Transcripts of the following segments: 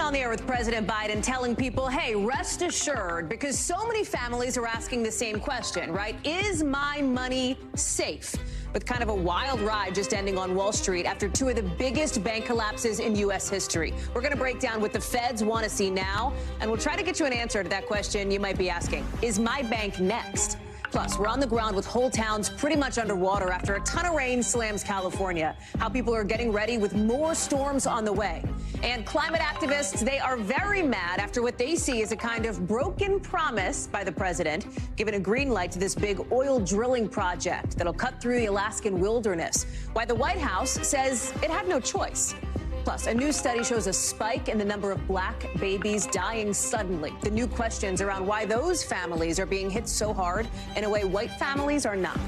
on the air with President Biden telling people, hey, rest assured, because so many families are asking the same question, right? Is my money safe? With kind of a wild ride just ending on Wall Street after two of the biggest bank collapses in U.S. history. We're going to break down what the feds want to see now, and we'll try to get you an answer to that question you might be asking. Is my bank next? Plus, we're on the ground with whole towns pretty much underwater after a ton of rain slams California. How people are getting ready with more storms on the way. And climate activists, they are very mad after what they see as a kind of broken promise by the president, giving a green light to this big oil drilling project that'll cut through the Alaskan wilderness. Why the White House says it had no choice. Plus, a new study shows a spike in the number of black babies dying suddenly. The new questions around why those families are being hit so hard in a way white families are not.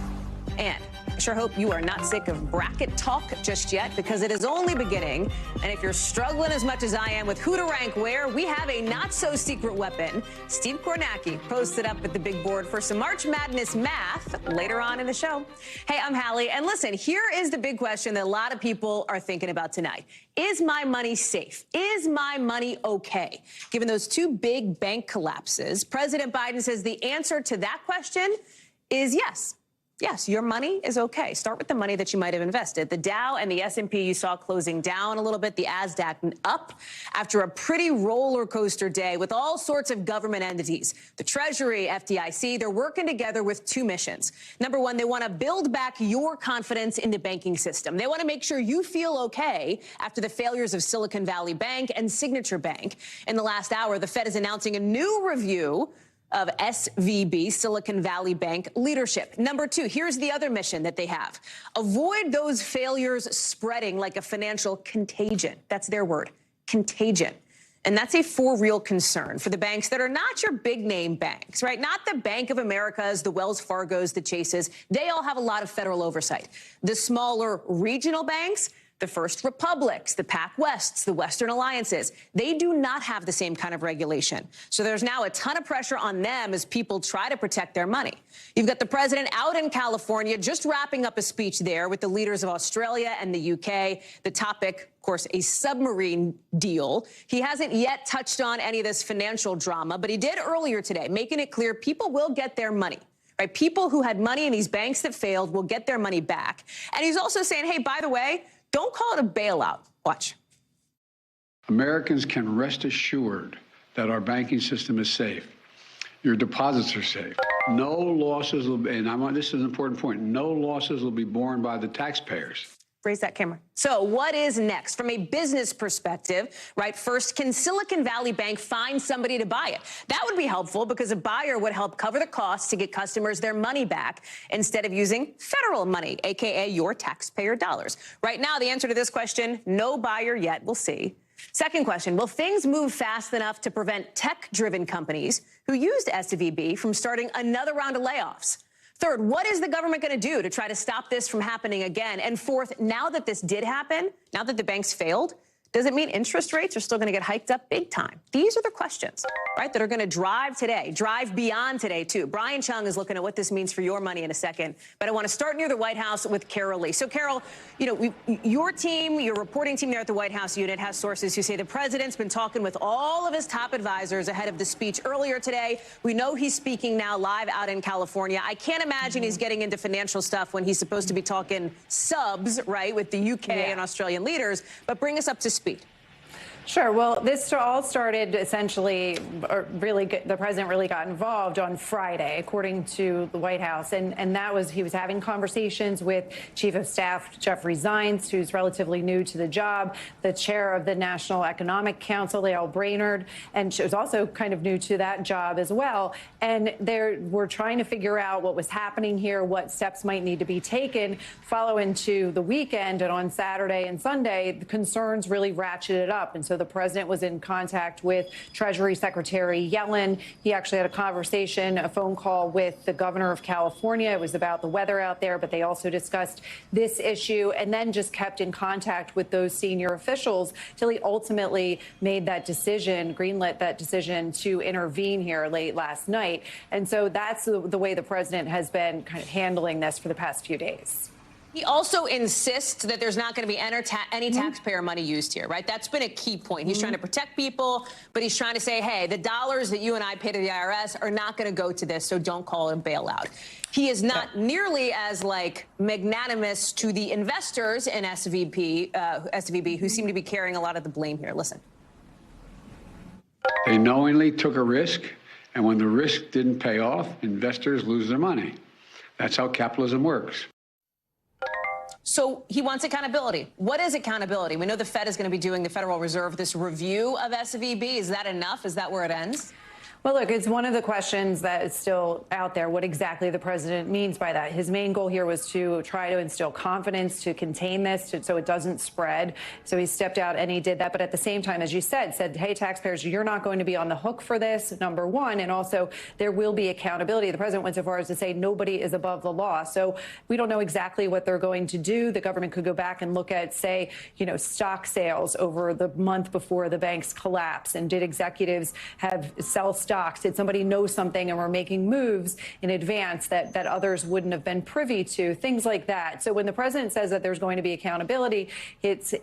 And I sure hope you are not sick of bracket talk just yet, because it is only beginning. And if you're struggling as much as I am with who to rank where, we have a not-so-secret weapon. Steve Kornacki posted up at the big board for some March Madness math later on in the show. Hey, I'm Hallie, and listen, here is the big question that a lot of people are thinking about tonight. Is my money safe? Is my money okay? Given those two big bank collapses, President Biden says the answer to that question is yes. Yes, your money is okay. Start with the money that you might have invested. The Dow and the S&P you saw closing down a little bit, the NASDAQ up after a pretty roller coaster day with all sorts of government entities. The Treasury, FDIC, they're working together with two missions. Number one, they want to build back your confidence in the banking system. They want to make sure you feel okay after the failures of Silicon Valley Bank and Signature Bank. In the last hour, the Fed is announcing a new review of SVB, Silicon Valley Bank leadership. Number two, here's the other mission that they have. Avoid those failures spreading like a financial contagion. That's their word, contagion. And that's a for real concern for the banks that are not your big name banks, right? Not the Bank of America's, the Wells Fargo's, the Chases. They all have a lot of federal oversight. The smaller regional banks, the First Republics, the PacWests, the Western Alliances, they do not have the same kind of regulation. So there's now a ton of pressure on them as people try to protect their money. You've got the president out in California, just wrapping up a speech there with the leaders of Australia and the UK. The topic, of course, a submarine deal. He hasn't yet touched on any of this financial drama, but he did earlier today, making it clear people will get their money. Right? People who had money in these banks that failed will get their money back. And he's also saying, hey, by the way, don't call it a bailout. Watch. Americans can rest assured that our banking system is safe. Your deposits are safe. No losses will be, and this is an important point, no losses will be borne by the taxpayers. Raise that camera. So what is next from a business perspective, right? First, can Silicon Valley Bank find somebody to buy it? That would be helpful because a buyer would help cover the costs to get customers their money back instead of using federal money, a.k.a. your taxpayer dollars. Right now, the answer to this question, no buyer yet. We'll see. Second question, will things move fast enough to prevent tech-driven companies who used SVB from starting another round of layoffs? Third, what is the government going to do to try to stop this from happening again? And fourth, now that this did happen, now that the banks failed, does it mean interest rates are still going to get hiked up big time? These are the questions, right, that are going to drive today, drive beyond today, too. Brian Chung is looking at what this means for your money in a second. But I want to start near the White House with Carol Lee. So, Carol, you know, your team, your reporting team there at the White House unit has sources who say the president's been talking with all of his top advisors ahead of the speech earlier today. We know he's speaking now live out in California. I can't imagine he's getting into financial stuff when he's supposed to be talking subs, right, with the UK and Australian leaders. But bring us up to speed. Sure. Well, this all started essentially, or really, the president really got involved on Friday, according to the White House. And that was, he was having conversations with Chief of Staff Jeffrey Zients, who's relatively new to the job, the chair of the National Economic Council, Lael Brainerd, and she was also kind of new to that job as well. And they were trying to figure out what was happening here, what steps might need to be taken following to the weekend. And on Saturday and Sunday, the concerns really ratcheted up. And so the president was in contact with Treasury Secretary Yellen. He actually had a conversation, a phone call with the governor of California. It was about the weather out there, but they also discussed this issue and then just kept in contact with those senior officials till he ultimately made that decision, greenlit that decision to intervene here late last night. And so that's the way the president has been kind of handling this for the past few days. He also insists that there's not going to be any taxpayer money used here, right? That's been a key point. He's trying to protect people, but he's trying to say, hey, the dollars that you and I pay to the IRS are not going to go to this, so don't call it a bailout. He is not nearly as, magnanimous to the investors in SVB who seem to be carrying a lot of the blame here. Listen. They knowingly took a risk, and when the risk didn't pay off, investors lose their money. That's how capitalism works. So he wants accountability. What is accountability? We know the Fed is going to be doing, the Federal Reserve, this review of SVB. Is that enough? Is that where it ends? Well, look, it's one of the questions that is still out there, what exactly the president means by that. His main goal here was to try to instill confidence, to contain this, so it doesn't spread. So he stepped out and he did that. But at the same time, as you said, hey, taxpayers, you're not going to be on the hook for this, number one. And also, there will be accountability. The president went so far as to say nobody is above the law. So we don't know exactly what they're going to do. The government could go back and look at, say, stock sales over the month before the banks collapse. And did executives sell stocks? Did somebody know something and were making moves in advance that others wouldn't have been privy to? Things like that. So when the president says that there's going to be accountability,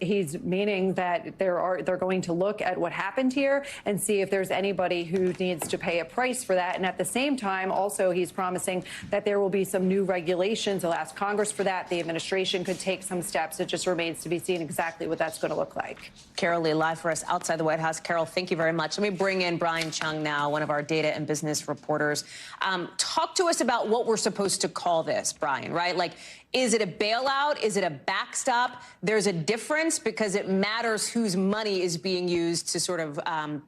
he's meaning that they're going to look at what happened here and see if there's anybody who needs to pay a price for that. And at the same time, also, he's promising that there will be some new regulations. He'll ask Congress for that. The administration could take some steps. It just remains to be seen exactly what that's going to look like. Carol Lee, live for us outside the White House. Carol, thank you very much. Let me bring in Brian Chung now, one of our data and business reporters. Talk to us about what we're supposed to call this, Brian, right? Is it a bailout? Is it a backstop? There's a difference because it matters whose money is being used to sort of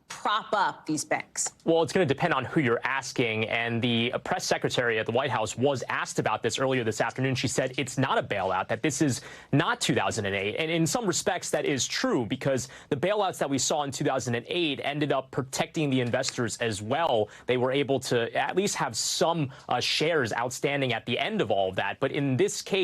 prop up these banks. Well, it's going to depend on who you're asking. And the press secretary at the White House was asked about this earlier this afternoon. She said it's not a bailout, that this is not 2008. And in some respects, that is true because the bailouts that we saw in 2008 ended up protecting the investors as well. They were able to at least have some shares outstanding at the end of all of that. But in this case,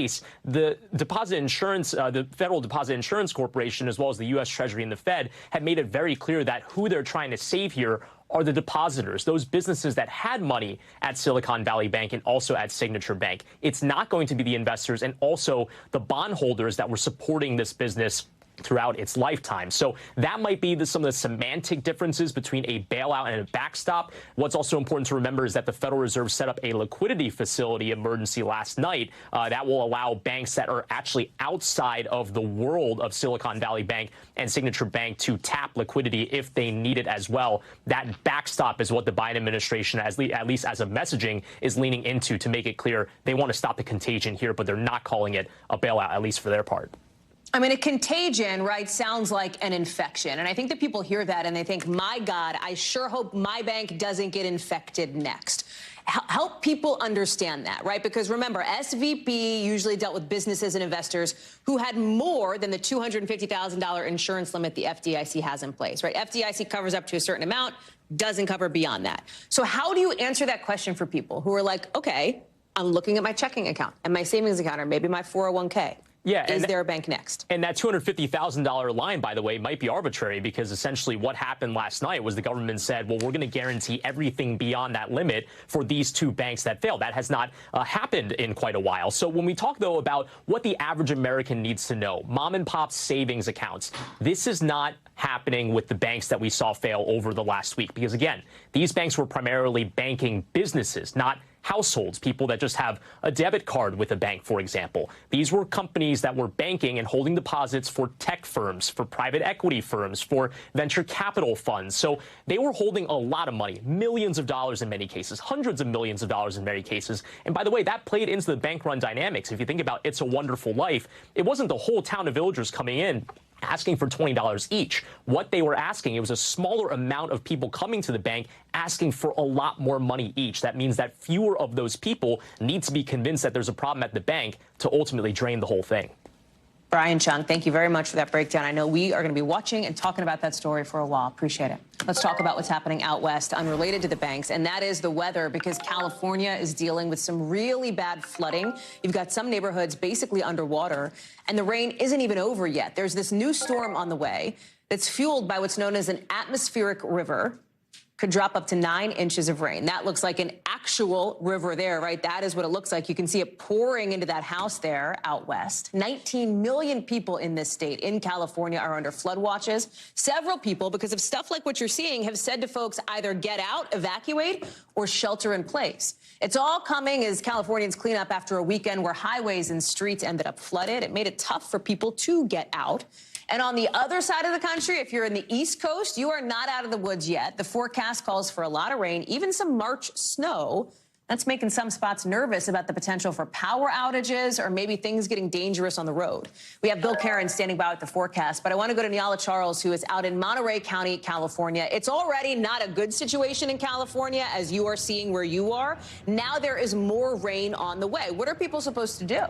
the deposit insurance, the Federal Deposit Insurance Corporation, as well as the U.S. Treasury and the Fed, have made it very clear that who they're trying to save here are the depositors, those businesses that had money at Silicon Valley Bank and also at Signature Bank. It's not going to be the investors and also the bondholders that were supporting this business throughout its lifetime. So that might be some of the semantic differences between a bailout and a backstop. What's also important to remember is that the Federal Reserve set up a liquidity facility emergency last night that will allow banks that are actually outside of the world of Silicon Valley Bank and Signature Bank to tap liquidity if they need it as well. That backstop is what the Biden administration, at least as a messaging, is leaning into to make it clear they want to stop the contagion here, but they're not calling it a bailout, at least for their part. I mean, a contagion, right, sounds like an infection. And I think that people hear that and they think, my God, I sure hope my bank doesn't get infected next. Help people understand that, right? Because remember, SVB usually dealt with businesses and investors who had more than the $250,000 insurance limit the FDIC has in place, right? FDIC covers up to a certain amount, doesn't cover beyond that. So how do you answer that question for people who are like, okay, I'm looking at my checking account and my savings account or maybe my 401k. Yeah, is there a bank next? And that $250,000 line, by the way, might be arbitrary because essentially what happened last night was the government said, well, we're going to guarantee everything beyond that limit for these two banks that failed. That has not happened in quite a while. So when we talk, though, about what the average American needs to know, mom and pop savings accounts, this is not happening with the banks that we saw fail over the last week. Because, again, these banks were primarily banking businesses, not households, people that just have a debit card with a bank, for example. These were companies that were banking and holding deposits for tech firms, for private equity firms, for venture capital funds. So they were holding a lot of money, millions of dollars in many cases, hundreds of millions of dollars in many cases. And by the way, that played into the bank run dynamics. If you think about It's a Wonderful Life, it wasn't the whole town of villagers coming in asking for $20 each. What they were asking, it was a smaller amount of people coming to the bank asking for a lot more money each. That means that fewer of those people need to be convinced that there's a problem at the bank to ultimately drain the whole thing. Brian Chung, thank you very much for that breakdown. I know we are going to be watching and talking about that story for a while. Appreciate it. Let's talk about what's happening out west, unrelated to the banks, and that is the weather, because California is dealing with some really bad flooding. You've got some neighborhoods basically underwater, and the rain isn't even over yet. There's this new storm on the way that's fueled by what's known as an atmospheric river. could drop up to 9 inches of rain. That looks like an actual river there, right? That is what it looks like. You can see it pouring into that house there out west. 19 million people in this state, in California, are under flood watches. Several people, because of stuff like what you're seeing, have said to folks either get out, evacuate, or shelter in place. It's all coming as Californians clean up after a weekend where highways and streets ended up flooded. It made it tough for people to get out. And on the other side of the country, if you're in the East Coast, you are not out of the woods yet. The forecast calls for a lot of rain, even some March snow. That's making some spots nervous about the potential for power outages or maybe things getting dangerous on the road. We have Bill Karen standing by with the forecast, but I want to go to Nyala Charles, who is out in Monterey County, California. It's already not a good situation in California, as you are seeing where you are. Now there is more rain on the way. What are people supposed to do?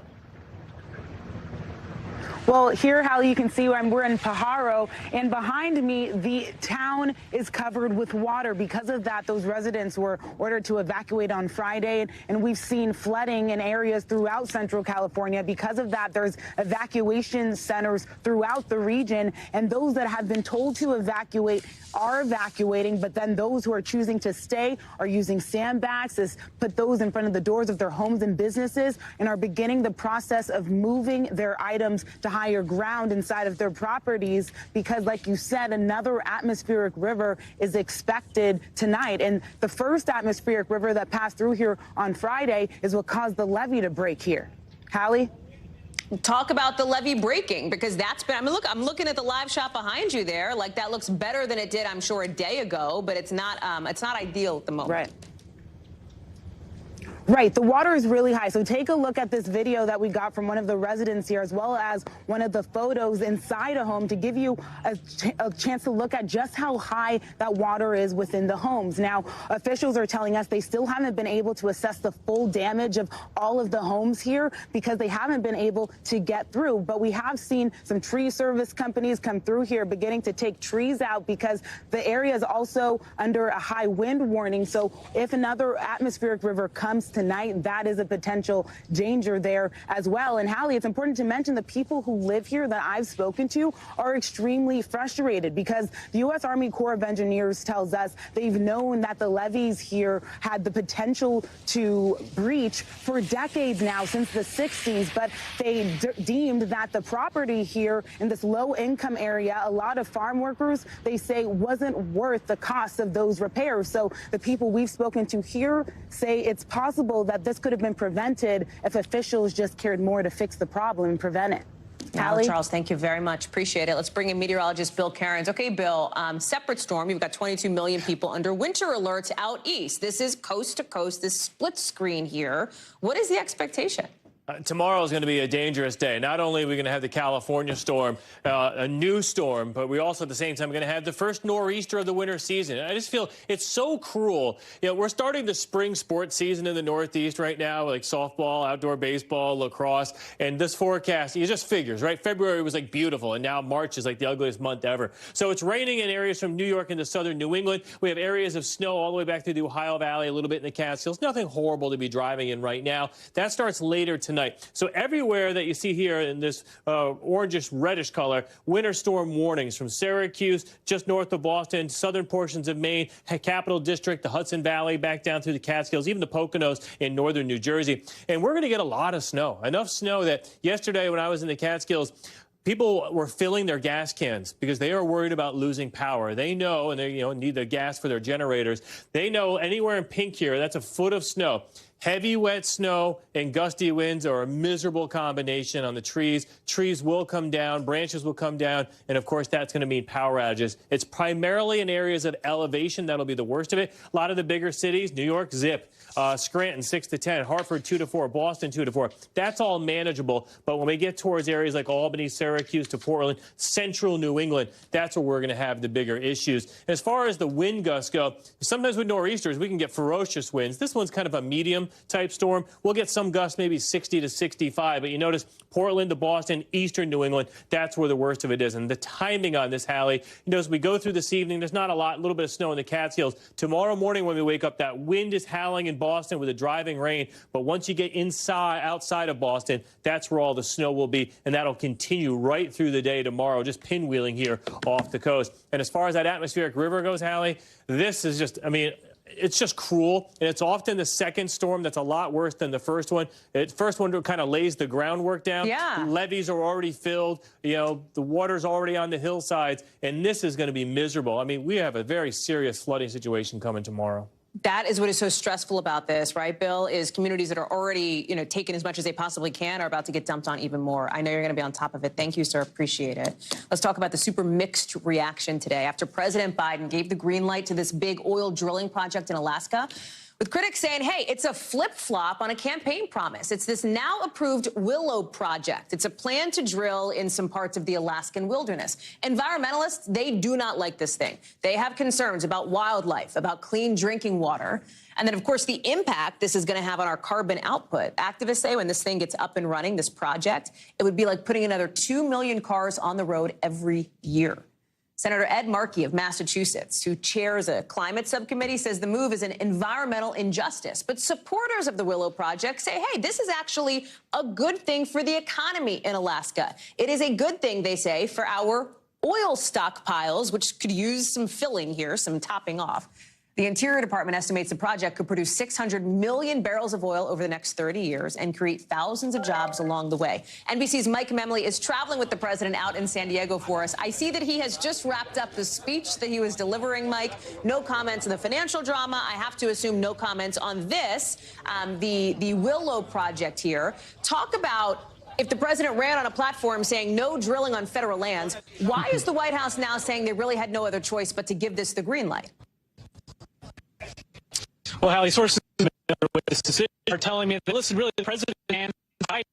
Well, here, Hallie, you can see we're in Pajaro, and behind me, the town is covered with water. Because of that, those residents were ordered to evacuate on Friday, and we've seen flooding in areas throughout Central California. Because of that, there's evacuation centers throughout the region, and those that have been told to evacuate are evacuating, but then those who are choosing to stay are using sandbags to put those in front of the doors of their homes and businesses, and are beginning the process of moving their items to higher ground inside of their properties, because, like you said, another atmospheric river is expected tonight. And the first atmospheric river that passed through here on Friday is what caused the levee to break here. Hallie? Talk about the levee breaking, because that's been, I mean, look, I'm looking at the live shot behind you there. Like, that looks better than it did, I'm sure, a day ago, but it's not ideal at the moment. Right. Right. The water is really high. So take a look at this video that we got from one of the residents here, as well as one of the photos inside a home, to give you a chance to look at just how high that water is within the homes. Now, officials are telling us they still haven't been able to assess the full damage of all of the homes here because they haven't been able to get through. But we have seen some tree service companies come through here beginning to take trees out, because the area is also under a high wind warning. So if another atmospheric river comes tonight, that is a potential danger there as well. And Hallie, it's important to mention the people who live here that I've spoken to are extremely frustrated, because the U.S. Army Corps of Engineers tells us they've known that the levees here had the potential to breach for decades now, since the 60s, but they deemed that the property here in this low-income area, a lot of farm workers, they say, wasn't worth the cost of those repairs. So the people we've spoken to here say it's possible that this could have been prevented if officials just cared more to fix the problem and prevent it. Hallie? Charles, thank you very much. Appreciate it. Let's bring in meteorologist Bill Cairns. Okay, Bill, separate storm. You've got 22 million people under winter alerts out east. This is coast to coast, this split screen here. What is the expectation? Tomorrow is going to be a dangerous day. Not only are we going to have the California storm, a new storm, but we also at the same time are going to have the first nor'easter of the winter season. I just feel it's so cruel. You know, we're starting the spring sports season in the Northeast right now, like softball, outdoor baseball, lacrosse, and this forecast, it just figures, right? February was like beautiful, and now March is like the ugliest month ever. So it's raining in areas from New York into southern New England. We have areas of snow all the way back through the Ohio Valley, a little bit in the Catskills. Nothing horrible to be driving in right now. That starts later tonight. So everywhere that you see here in this orangish reddish color, winter storm warnings from Syracuse, just north of Boston, southern portions of Maine, Capital District, the Hudson Valley, back down through the Catskills, even the Poconos in northern New Jersey. And we're going to get a lot of snow, enough snow that yesterday when I was in the Catskills, people were filling their gas cans because they are worried about losing power. They know, and they need the gas for their generators. They know anywhere in pink here, that's a foot of snow. Heavy, wet snow and gusty winds are a miserable combination on the trees. Trees will come down, branches will come down, and of course that's going to mean power outages. It's primarily in areas of elevation that'll be the worst of it. A lot of the bigger cities, New York, zip. Scranton, 6 to 10, Hartford, 2 to 4, Boston, 2 to 4. That's all manageable. But when we get towards areas like Albany, Syracuse to Portland, central New England, that's where we're going to have the bigger issues. As far as the wind gusts go, sometimes with nor'easters, we can get ferocious winds. This one's kind of a medium type storm. We'll get some gusts, maybe 60 to 65. But you notice Portland to Boston, eastern New England, that's where the worst of it is. And the timing on this, Hallie, as we go through this evening, there's not a little bit of snow in the Catskills. Tomorrow morning when we wake up, that wind is howling in Boston with a driving rain, but once you get outside of Boston, that's where all the snow will be, and that'll continue right through the day tomorrow, just pinwheeling here off the coast. And as far as that atmospheric river goes, Hallie, this is just, I mean, it's just cruel, and it's often the second storm that's a lot worse than the first one. The first one kind of lays the groundwork down. Yeah. Levees are already filled. You know, the water's already on the hillsides, and this is going to be miserable. I mean, we have a very serious flooding situation coming tomorrow. That is what is so stressful about this, right, Bill, is communities that are already, you know, taking as much as they possibly can are about to get dumped on even more. I know you're going to be on top of it. Thank you, sir. Appreciate it. Let's talk about the super mixed reaction today after President Biden gave the green light to this big oil drilling project in Alaska, with critics saying, hey, it's a flip-flop on a campaign promise. It's this now approved Willow project. It's a plan to drill in some parts of the Alaskan wilderness. Environmentalists, they do not like this thing. They have concerns about wildlife, about clean drinking water, and then, of course, the impact this is going to have on our carbon output. Activists say when this thing gets up and running, this project, it would be like putting another 2 million cars on the road every year. Senator Ed Markey of Massachusetts, who chairs a climate subcommittee, says the move is an environmental injustice. But supporters of the Willow Project say, hey, this is actually a good thing for the economy in Alaska. It is a good thing, they say, for our oil stockpiles, which could use some filling here, some topping off. The Interior Department estimates the project could produce 600 million barrels of oil over the next 30 years and create thousands of jobs along the way. NBC's Mike Memley is traveling with the president out in San Diego for us. I see that he has just wrapped up the speech that he was delivering, Mike. No comments on the financial drama. I have to assume no comments on this, the Willow project here. Talk about, if the president ran on a platform saying no drilling on federal lands, why is the White House now saying they really had no other choice but to give this the green light? Well, Hallie, sources with this decision are telling me that, listen, really, the president and Biden,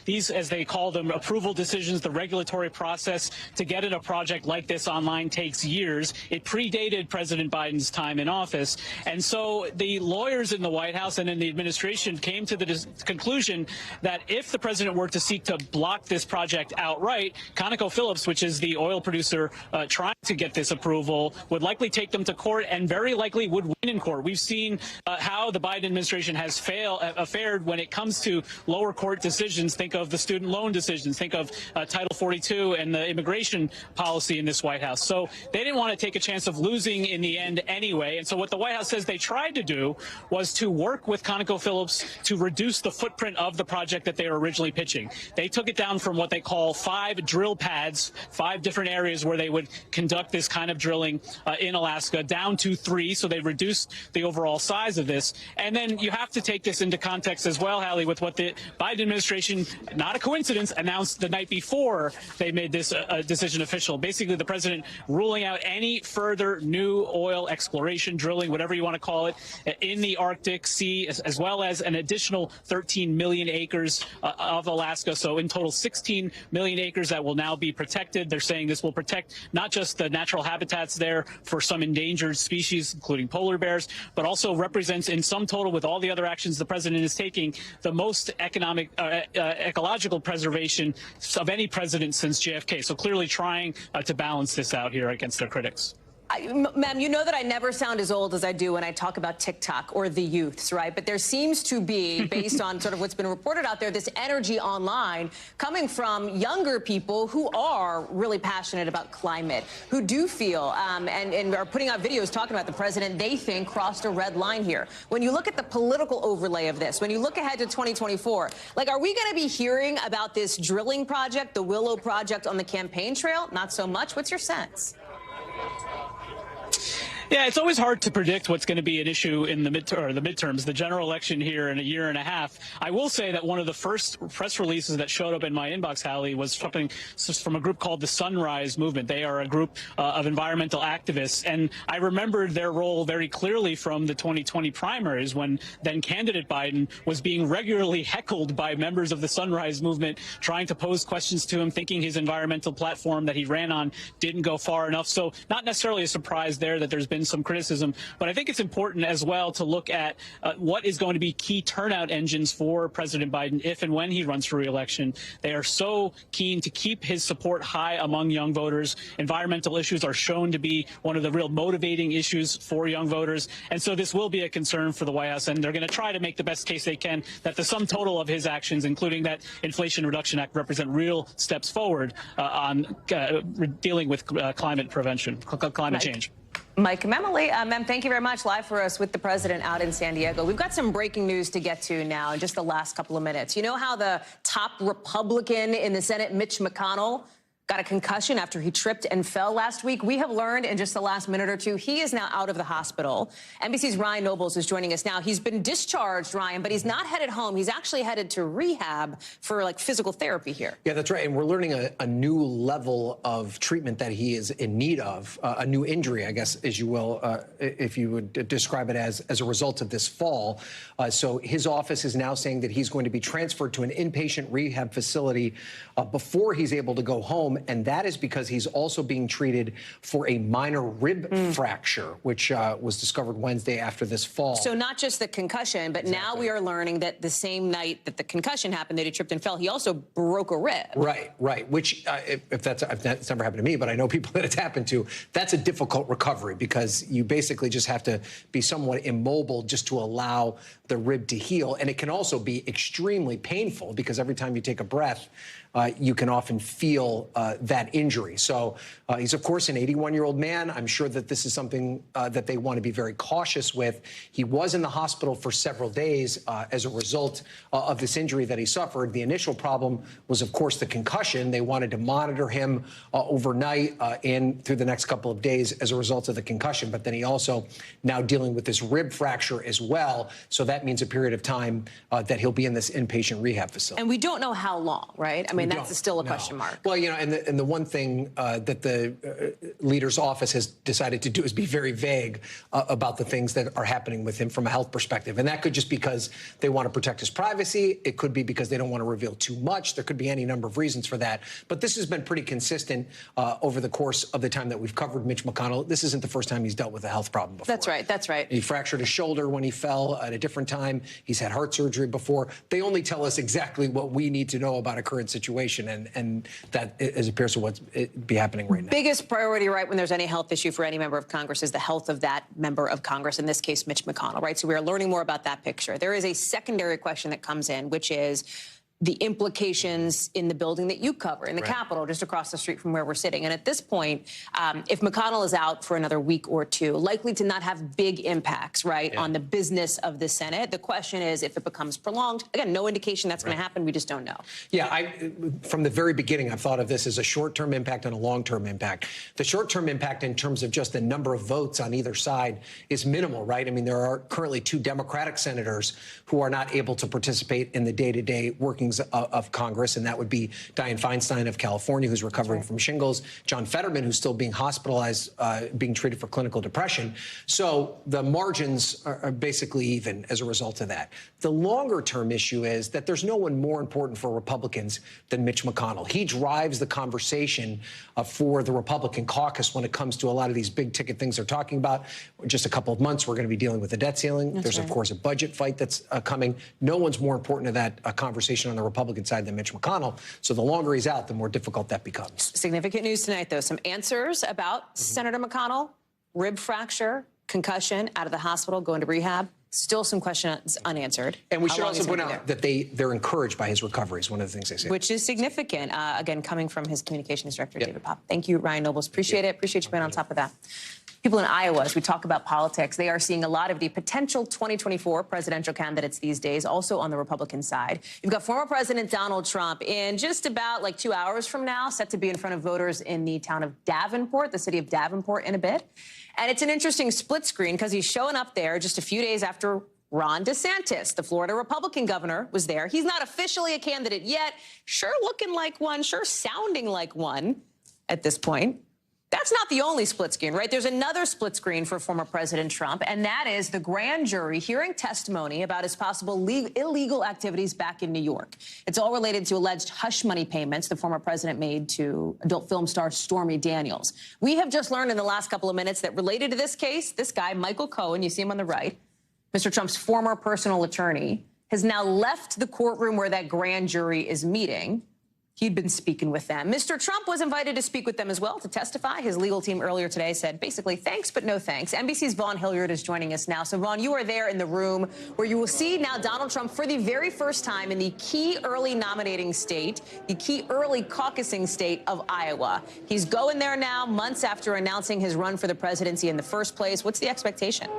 these, as they call them, approval decisions, the regulatory process to get at a project like this online takes years. It predated President Biden's time in office. And so the lawyers in the White House and in the administration came to the conclusion that if the president were to seek to block this project outright, ConocoPhillips, which is the oil producer trying to get this approval, would likely take them to court and very likely would win in court. We've seen how the Biden administration has fared when it comes to lower court decisions. Think of the student loan decisions. Think of Title 42 and the immigration policy in this White House. So they didn't want to take a chance of losing in the end anyway. And so what the White House says they tried to do was to work with ConocoPhillips to reduce the footprint of the project that they were originally pitching. They took it down from what they call 5 drill pads, 5 different areas where they would conduct this kind of drilling in Alaska, down to 3. So they reduced the overall size of this. And then you have to take this into context as well, Hallie, with what the Biden administration, not a coincidence, announced the night before they made this decision official. Basically, the president ruling out any further new oil exploration, drilling, whatever you want to call it, in the Arctic Sea, as well as an additional 13 million acres of Alaska. So in total, 16 million acres that will now be protected. They're saying this will protect not just the natural habitats there for some endangered species, including polar bears, but also represents in sum total, with all the other actions the president is taking, the most ecological preservation of any president since JFK. So clearly trying to balance this out here against their critics. Ma'am, you know that I never sound as old as I do when I talk about TikTok or the youths, right? But there seems to be, based on sort of what's been reported out there, this energy online coming from younger people who are really passionate about climate, who do feel and are putting out videos talking about the president they think crossed a red line here. When you look at the political overlay of this, when you look ahead to 2024, like, are we going to be hearing about this drilling project, the Willow project, on the campaign trail? Not so much. What's your sense? Yeah, it's always hard to predict what's going to be an issue in the midterms, the general election here in a year and a half. I will say that one of the first press releases that showed up in my inbox, Hallie, was from a group called the Sunrise Movement. They are a group of environmental activists, and I remembered their role very clearly from the 2020 primaries, when then candidate Biden was being regularly heckled by members of the Sunrise Movement, trying to pose questions to him, thinking his environmental platform that he ran on didn't go far enough. So not necessarily a surprise there that there's been been some criticism, but I think it's important as well to look at what is going to be key turnout engines for President Biden if and when he runs for re-election. They are so keen to keep his support high among young voters. Environmental issues are shown to be one of the real motivating issues for young voters, and so this will be a concern for the White House, and they're going to try to make the best case they can that the sum total of his actions, including that Inflation Reduction Act, represent real steps forward on dealing with climate change. Mike Memoli, Mem, thank you very much. Live for us with the president out in San Diego. We've got some breaking news to get to now in just the last couple of minutes. You know how the top Republican in the Senate, Mitch McConnell, got a concussion after he tripped and fell last week? We have learned in just the last minute or two, he is now out of the hospital. NBC's Ryan Nobles is joining us now. He's been discharged, Ryan, but he's not headed home. He's actually headed to rehab for like physical therapy here. Yeah, that's right. And we're learning a new level of treatment that he is in need of, a new injury, I guess, as you will, if you would describe it as a result of this fall. So his office is now saying that he's going to be transferred to an inpatient rehab facility before he's able to go home. And that is because he's also being treated for a minor rib fracture, which was discovered Wednesday after this fall. So not just the concussion, but now we are learning that the same night that the concussion happened, that he tripped and fell, he also broke a rib. Right. Which, if that's never happened to me, but I know people that it's happened to, that's a difficult recovery because you basically just have to be somewhat immobile just to allow the rib to heal. And it can also be extremely painful because every time you take a breath, you can often feel that injury. So he's, of course, an 81-year-old man. I'm sure that this is something that they want to be very cautious with. He was in the hospital for several days as a result of this injury that he suffered. The initial problem was, of course, the concussion. They wanted to monitor him overnight and through the next couple of days as a result of the concussion. But then he also now dealing with this rib fracture as well. So that means a period of time that he'll be in this inpatient rehab facility. And we don't know how long, right? I mean, that's still a question mark. Well, you know, and the one thing that the leader's office has decided to do is be very vague about the things that are happening with him from a health perspective. And that could just because they want to protect his privacy. It could be because they don't want to reveal too much. There could be any number of reasons for that. But this has been pretty consistent over the course of the time that we've covered Mitch McConnell. This isn't the first time he's dealt with a health problem before. That's right. He fractured his shoulder when he fell at a different time. He's had heart surgery before. They only tell us exactly what we need to know about a current situation. And that appears to what's be happening right now. Biggest priority, right, when there's any health issue for any member of Congress is the health of that member of Congress, in this case, Mitch McConnell, right? So we are learning more about that picture. There is a secondary question that comes in, which is the implications in the building that you cover, in the Capitol, just across the street from where we're sitting. And at this point, if McConnell is out for another week or two, likely to not have big impacts, right, on the business of the Senate. The question is if it becomes prolonged. Again, no indication that's going to happen. We just don't know. Yeah, from the very beginning, I've thought of this as a short-term impact and a long-term impact. The short-term impact in terms of just the number of votes on either side is minimal, right? I mean, there are currently 2 Democratic senators who are not able to participate in the day-to-day working of Congress, and that would be Dianne Feinstein of California, who's recovering from shingles, John Fetterman, who's still being hospitalized, being treated for clinical depression. So the margins are basically even as a result of that. The longer-term issue is that there's no one more important for Republicans than Mitch McConnell. He drives the conversation for the Republican caucus when it comes to a lot of these big-ticket things they're talking about. In just a couple of months, we're going to be dealing with the debt ceiling. There's, of course, a budget fight that's coming. No one's more important to that conversation on the Republican side than Mitch McConnell. So the longer he's out, the more difficult that becomes. Significant news tonight, though. Some answers about Senator McConnell, rib fracture, concussion, out of the hospital, going to rehab. Still some questions unanswered. And we should also point out that they're encouraged by his recovery is one of the things they say. Which is significant, again, coming from his communications director, David Popp. Thank you, Ryan Nobles. Appreciate it. Appreciate you being on top of that. People in Iowa, as we talk about politics, they are seeing a lot of the potential 2024 presidential candidates these days, also on the Republican side. You've got former President Donald Trump in just about like 2 hours from now, set to be in front of voters in the town of Davenport, the city of Davenport, in a bit. And it's an interesting split screen because he's showing up there just a few days after Ron DeSantis, the Florida Republican governor, was there. He's not officially a candidate yet, sure looking like one, sure sounding like one at this point. That's not the only split screen, right? There's another split screen for former President Trump, and that is the grand jury hearing testimony about his possible illegal activities back in New York. It's all related to alleged hush money payments the former president made to adult film star Stormy Daniels. We have just learned in the last couple of minutes that related to this case, this guy, Michael Cohen, you see him on the right, Mr. Trump's former personal attorney, has now left the courtroom where that grand jury is meeting. He'd been speaking with them. Mr. Trump was invited to speak with them as well to testify. His legal team earlier today said basically thanks, but no thanks. NBC's Vaughn Hilliard is joining us now. So, Vaughn, you are there in the room where you will see now Donald Trump for the very first time in the key early nominating state, the key early caucusing state of Iowa. He's going there now, months after announcing his run for the presidency in the first place. What's the expectation?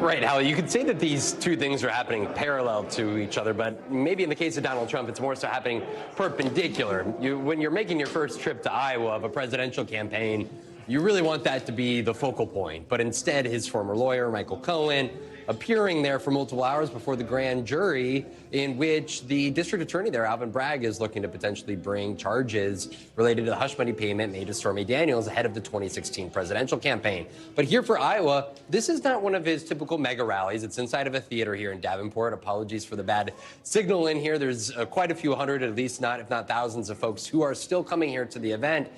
Right, Hallie, you could say that these two things are happening parallel to each other, but maybe in the case of Donald Trump, it's more so happening perpendicular. When you're making your first trip to Iowa of a presidential campaign, you really want that to be the focal point. But instead, his former lawyer, Michael Cohen, appearing there for multiple hours before the grand jury in which the district attorney there, Alvin Bragg, is looking to potentially bring charges related to the hush money payment made to Stormy Daniels ahead of the 2016 presidential campaign. But here for Iowa, this is not one of his typical mega rallies. It's inside of a theater here in Davenport. Apologies for the bad signal in here. There's quite a few hundred, at least not, if not thousands of folks who are still coming here to the event.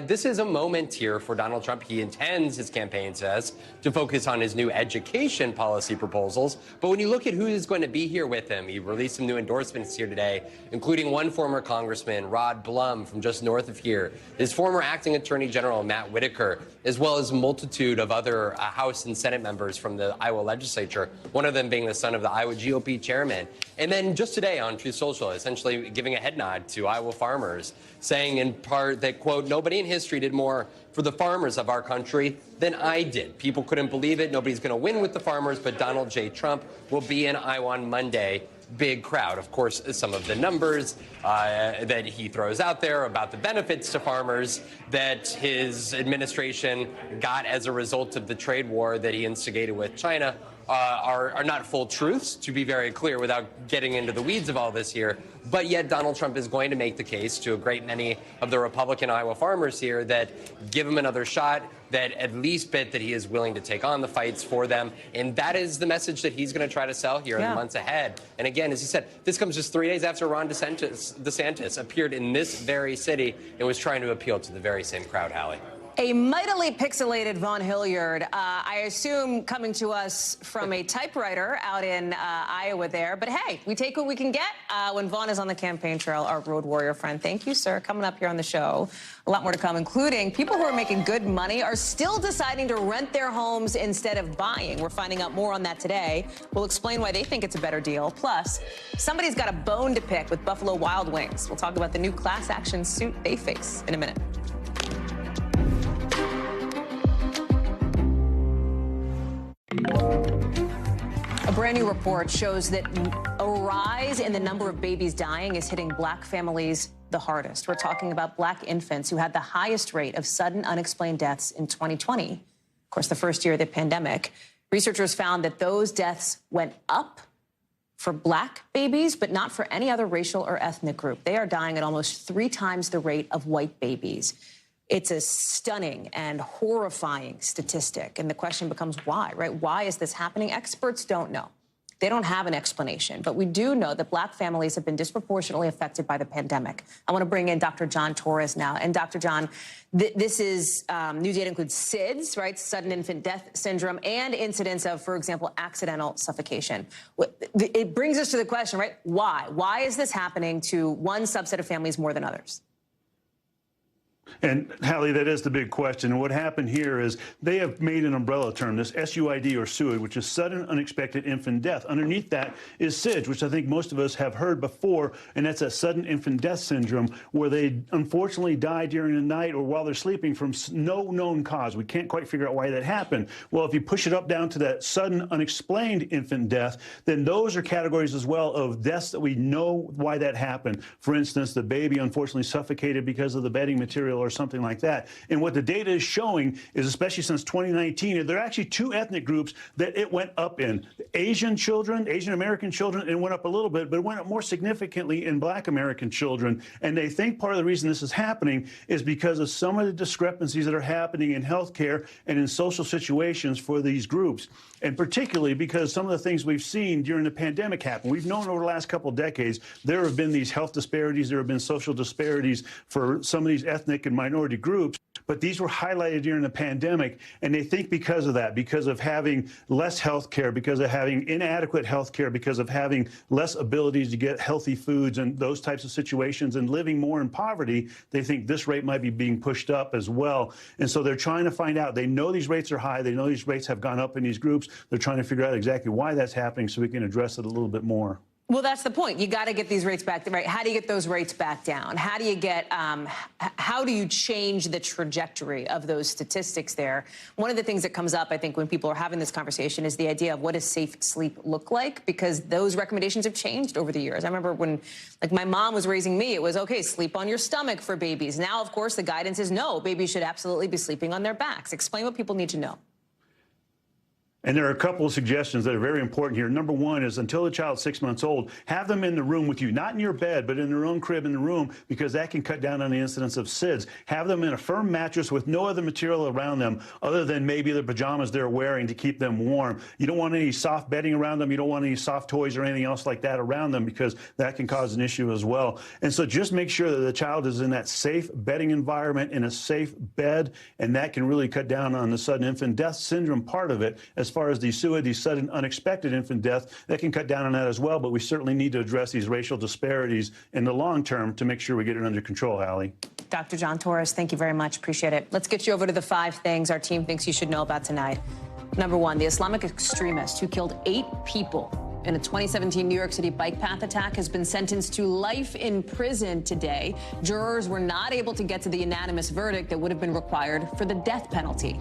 This is a moment here for Donald Trump. He intends, his campaign says, to focus on his new education policy proposals. But when you look at who is going to be here with him, he released some new endorsements here today, including one former congressman, Rod Blum, from just north of here, his former acting attorney general, Matt Whitaker, as well as a multitude of other House and Senate members from the Iowa legislature, one of them being the son of the Iowa GOP chairman. And then just today on Truth Social, essentially giving a head nod to Iowa farmers, saying in part that, quote, nobody in history did more for the farmers of our country than I did. People couldn't believe it. Nobody's going to win with the farmers, but Donald J. Trump will be in Iowa on Monday. Big crowd. Of course, some of the numbers that he throws out there about the benefits to farmers that his administration got as a result of the trade war that he instigated with China are not full truths, to be very clear, without getting into the weeds of all this here. But yet Donald Trump is going to make the case to a great many of the Republican Iowa farmers here that give him another shot, that at least bet that he is willing to take on the fights for them. And that is the message that he's going to try to sell here in the months ahead. And again, as he said, this comes just 3 days after Ron DeSantis appeared in this very city and was trying to appeal to the very same crowd, Hallie. A mightily pixelated Vaughn Hilliard, I assume coming to us from a typewriter out in Iowa there. But hey, we take what we can get when Vaughn is on the campaign trail, our road warrior friend. Thank you, sir. Coming up here on the show, a lot more to come, including people who are making good money are still deciding to rent their homes instead of buying. We're finding out more on that today. We'll explain why they think it's a better deal. Plus, somebody's got a bone to pick with Buffalo Wild Wings. We'll talk about the new class action suit they face in a minute. A brand new report shows that a rise in the number of babies dying is hitting black families the hardest. We're talking about black infants who had the highest rate of sudden unexplained deaths in 2020. Of course, the first year of the pandemic. Researchers found that those deaths went up for black babies, but not for any other racial or ethnic group. They are dying at almost 3 times the rate of white babies. It's a stunning and horrifying statistic. And the question becomes why, right? Why is this happening? Experts don't know. They don't have an explanation. But we do know that black families have been disproportionately affected by the pandemic. I want to bring in Dr. John Torres now. And Dr. John, this is new data includes SIDS, right? Sudden infant death syndrome, and incidents of, for example, accidental suffocation. It brings us to the question, right? Why? Why is this happening to one subset of families more than others? And, Hallie, that is the big question. And what happened here is they have made an umbrella term, this SUID or SUID, which is sudden unexpected infant death. Underneath that is SIDS, which I think most of us have heard before, and that's a sudden infant death syndrome where they unfortunately die during the night or while they're sleeping from no known cause. We can't quite figure out why that happened. Well, if you push it up down to that sudden unexplained infant death, then those are categories as well of deaths that we know why that happened. For instance, the baby unfortunately suffocated because of the bedding material bill or something like that. And what the data is showing is, especially since 2019, there are actually two ethnic groups that it went up in. Asian children, Asian American children, it went up a little bit, but it went up more significantly in Black American children. And they think part of the reason this is happening is because of some of the discrepancies that are happening in healthcare and in social situations for these groups. And particularly because some of the things we've seen during the pandemic happen. We've known over the last couple of decades there have been these health disparities, there have been social disparities for some of these ethnic and minority groups, but these were highlighted during the pandemic, and they think because of that, because of having less health care, because of having inadequate health care, because of having less abilities to get healthy foods and those types of situations and living more in poverty, they think this rate might be being pushed up as well. And so they're trying to find out. They know these rates are high. They know these rates have gone up in these groups. They're trying to figure out exactly why that's happening so we can address it a little bit more. Well, that's the point. You got to get these rates back, right? How do you get those rates back down? How do you get, how do you change the trajectory of those statistics there? One of the things that comes up, I think, when people are having this conversation is the idea of what does safe sleep look like? Because those recommendations have changed over the years. I remember when, like, my mom was raising me, it was, okay, sleep on your stomach for babies. Now, of course, the guidance is no, babies should absolutely be sleeping on their backs. Explain what people need to know. And there are a couple of suggestions that are very important here. Number one is until the child's 6 months old, have them in the room with you, not in your bed, but in their own crib in the room, because that can cut down on the incidence of SIDS. Have them in a firm mattress with no other material around them other than maybe the pajamas they're wearing to keep them warm. You don't want any soft bedding around them. You don't want any soft toys or anything else like that around them, because that can cause an issue as well. And so just make sure that the child is in that safe bedding environment, in a safe bed, and that can really cut down on the sudden infant death syndrome part of it. As far as the SUID, the sudden unexpected infant death, that can cut down on that as well, but we certainly need to address these racial disparities in the long term to make sure we get it under control, Hallie. Dr. John Torres, thank you very much. Appreciate it. Let's get you over to the 5 things our team thinks you should know about tonight. Number 1, the Islamic extremist who killed 8 people in a 2017 New York City bike path attack has been sentenced to life in prison today. Jurors were not able to get to the unanimous verdict that would have been required for the death penalty.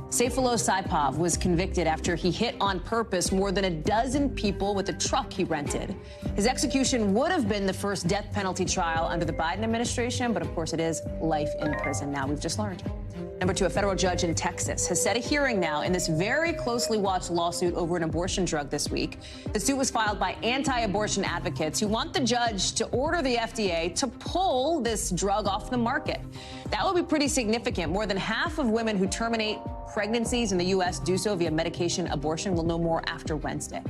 Sayfullah Saipov was convicted after he hit on purpose more than a dozen people with a truck he rented. His execution would have been the first death penalty trial under the Biden administration, but of course it is life in prison now, we've just learned. Number 2, a federal judge in Texas has set a hearing now in this very closely watched lawsuit over an abortion drug this week. The suit was filed by anti-abortion advocates who want the judge to order the FDA to pull this drug off the market. That would be pretty significant. More than half of women who terminate pregnancies in the U.S. do so via medication abortion. We'll know more after Wednesday.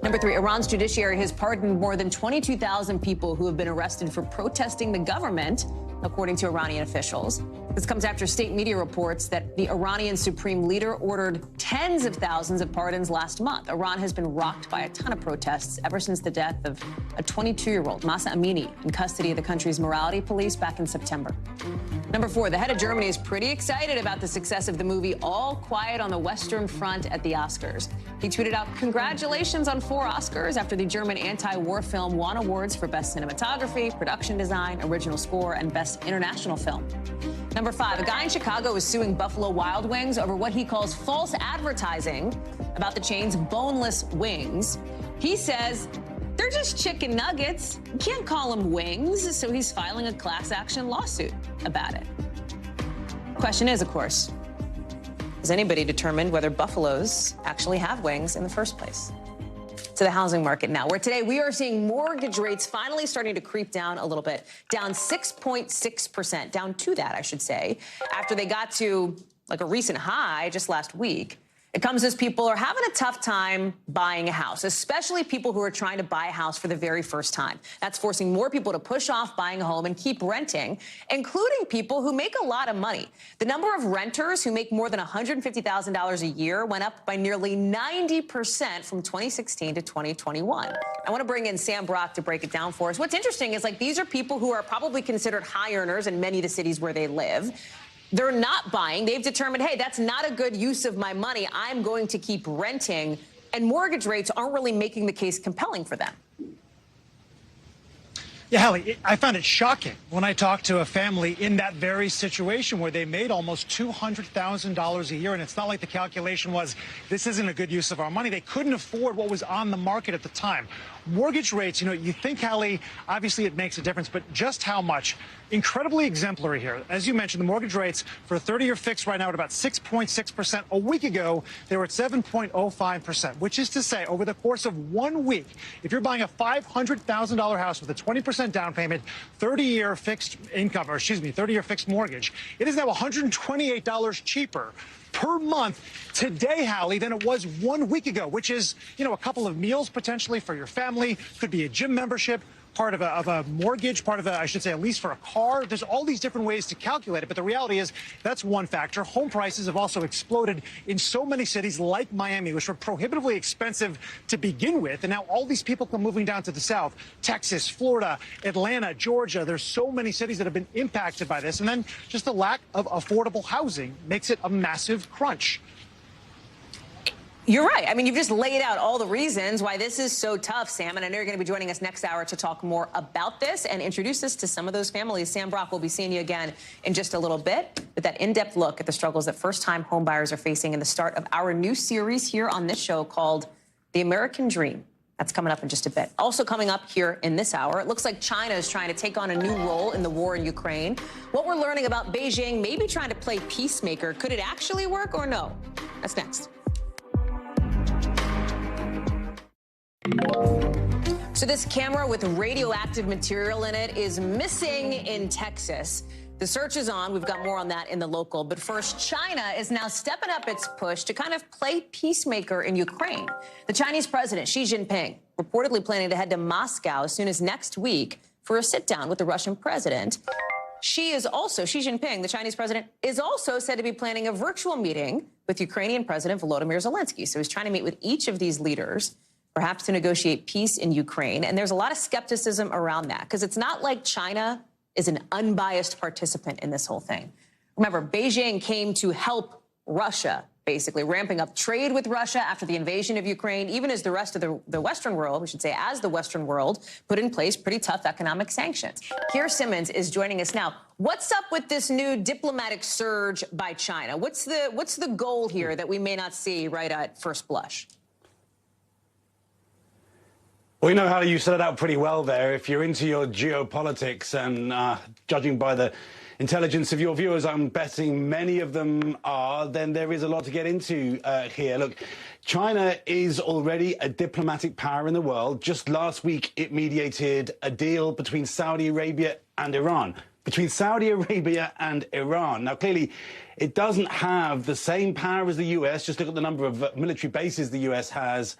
Number 3, Iran's judiciary has pardoned more than 22,000 people who have been arrested for protesting the government, according to Iranian officials. This comes after state media reports that the Iranian supreme leader ordered tens of thousands of pardons last month. Iran has been rocked by a ton of protests ever since the death of a 22-year-old, Mahsa Amini, in custody of the country's morality police back in September. Number 4, the head of Germany is pretty excited about the success of the movie All Quiet on the Western Front at the Oscars. He tweeted out, "Congratulations on 4 Oscars," after the German anti-war film won awards for Best Cinematography, Production Design, Original Score, and Best International Film. Number 5, a guy in Chicago is suing Buffalo Wild Wings over what he calls false advertising about the chain's boneless wings. He says they're just chicken nuggets. You can't call them wings, so he's filing a class action lawsuit about it. Question is, of course, has anybody determined whether buffaloes actually have wings in the first place? To the housing market now, where today we are seeing mortgage rates finally starting to creep down a little bit, down 6.6%, down to that, I should say, after they got to like a recent high just last week. It comes as people are having a tough time buying a house, especially people who are trying to buy a house for the very first time. That's forcing more people to push off buying a home and keep renting, including people who make a lot of money. The number of renters who make more than $150,000 a year went up by nearly 90% from 2016 to 2021. I want to bring in Sam Brock to break it down for us. What's interesting is, like, these are people who are probably considered high earners in many of the cities where they live. They're not buying. They've determined, hey, that's not a good use of my money. I'm going to keep renting. And mortgage rates aren't really making the case compelling for them. Yeah, Hallie, I found it shocking when I talked to a family in that very situation where they made almost $200,000 a year. And it's not like the calculation was, this isn't a good use of our money. They couldn't afford what was on the market at the time. Mortgage rates, you think, Hallie, obviously it makes a difference, but just how much? Incredibly exemplary here. As you mentioned, the mortgage rates for a 30-year fix right now at about 6.6%. A week ago, they were at 7.05%, which is to say, over the course of 1 week, if you're buying a $500,000 house with a 20% down payment, 30-year fixed income, or excuse me, 30-year fixed mortgage, it is now $128 cheaper per month today, Hallie, than it was 1 week ago, which is, a couple of meals potentially for your family, could be a gym membership, part of a mortgage, part of a, I should say, a lease for a car. There's all these different ways to calculate it. But the reality is that's one factor. Home prices have also exploded in so many cities like Miami, which were prohibitively expensive to begin with. And now all these people come moving down to the south, Texas, Florida, Atlanta, Georgia. There's so many cities that have been impacted by this. And then just the lack of affordable housing makes it a massive crunch. You're right. I mean, you've just laid out all the reasons why this is so tough, Sam. And I know you're going to be joining us next hour to talk more about this and introduce us to some of those families. Sam Brock, will be seeing you again in just a little bit with that in-depth look at the struggles that first-time homebuyers are facing in the start of our new series here on this show called The American Dream. That's coming up in just a bit. Also coming up here in this hour, it looks like China is trying to take on a new role in the war in Ukraine. What we're learning about Beijing maybe trying to play peacemaker. Could it actually work or no? That's next. So this camera with radioactive material in it is missing in Texas. The search is on. We've got more on that in the local. But first, China is now stepping up its push to kind of play peacemaker in Ukraine. The Chinese president, Xi Jinping, reportedly planning to head to Moscow as soon as next week for a sit-down with the Russian president. Xi Jinping, the Chinese president, is also said to be planning a virtual meeting with Ukrainian President Volodymyr Zelensky. So he's trying to meet with each of these leaders, perhaps to negotiate peace in Ukraine. And there's a lot of skepticism around that because it's not like China is an unbiased participant in this whole thing. Remember, Beijing came to help Russia, basically ramping up trade with Russia after the invasion of Ukraine, even as the rest of the Western world, we should say, as the Western world put in place pretty tough economic sanctions. Keir Simmons is joining us now. What's up with this new diplomatic surge by China? What's the goal here that we may not see right at first blush? Well, Hallie, you set it out pretty well there. If you're into your geopolitics and judging by the intelligence of your viewers, I'm betting many of them are, then there is a lot to get into here. Look, China is already a diplomatic power in the world. Just last week, it mediated a deal between Saudi Arabia and Iran. Now, clearly, it doesn't have the same power as the U.S. Just look at the number of military bases the U.S. has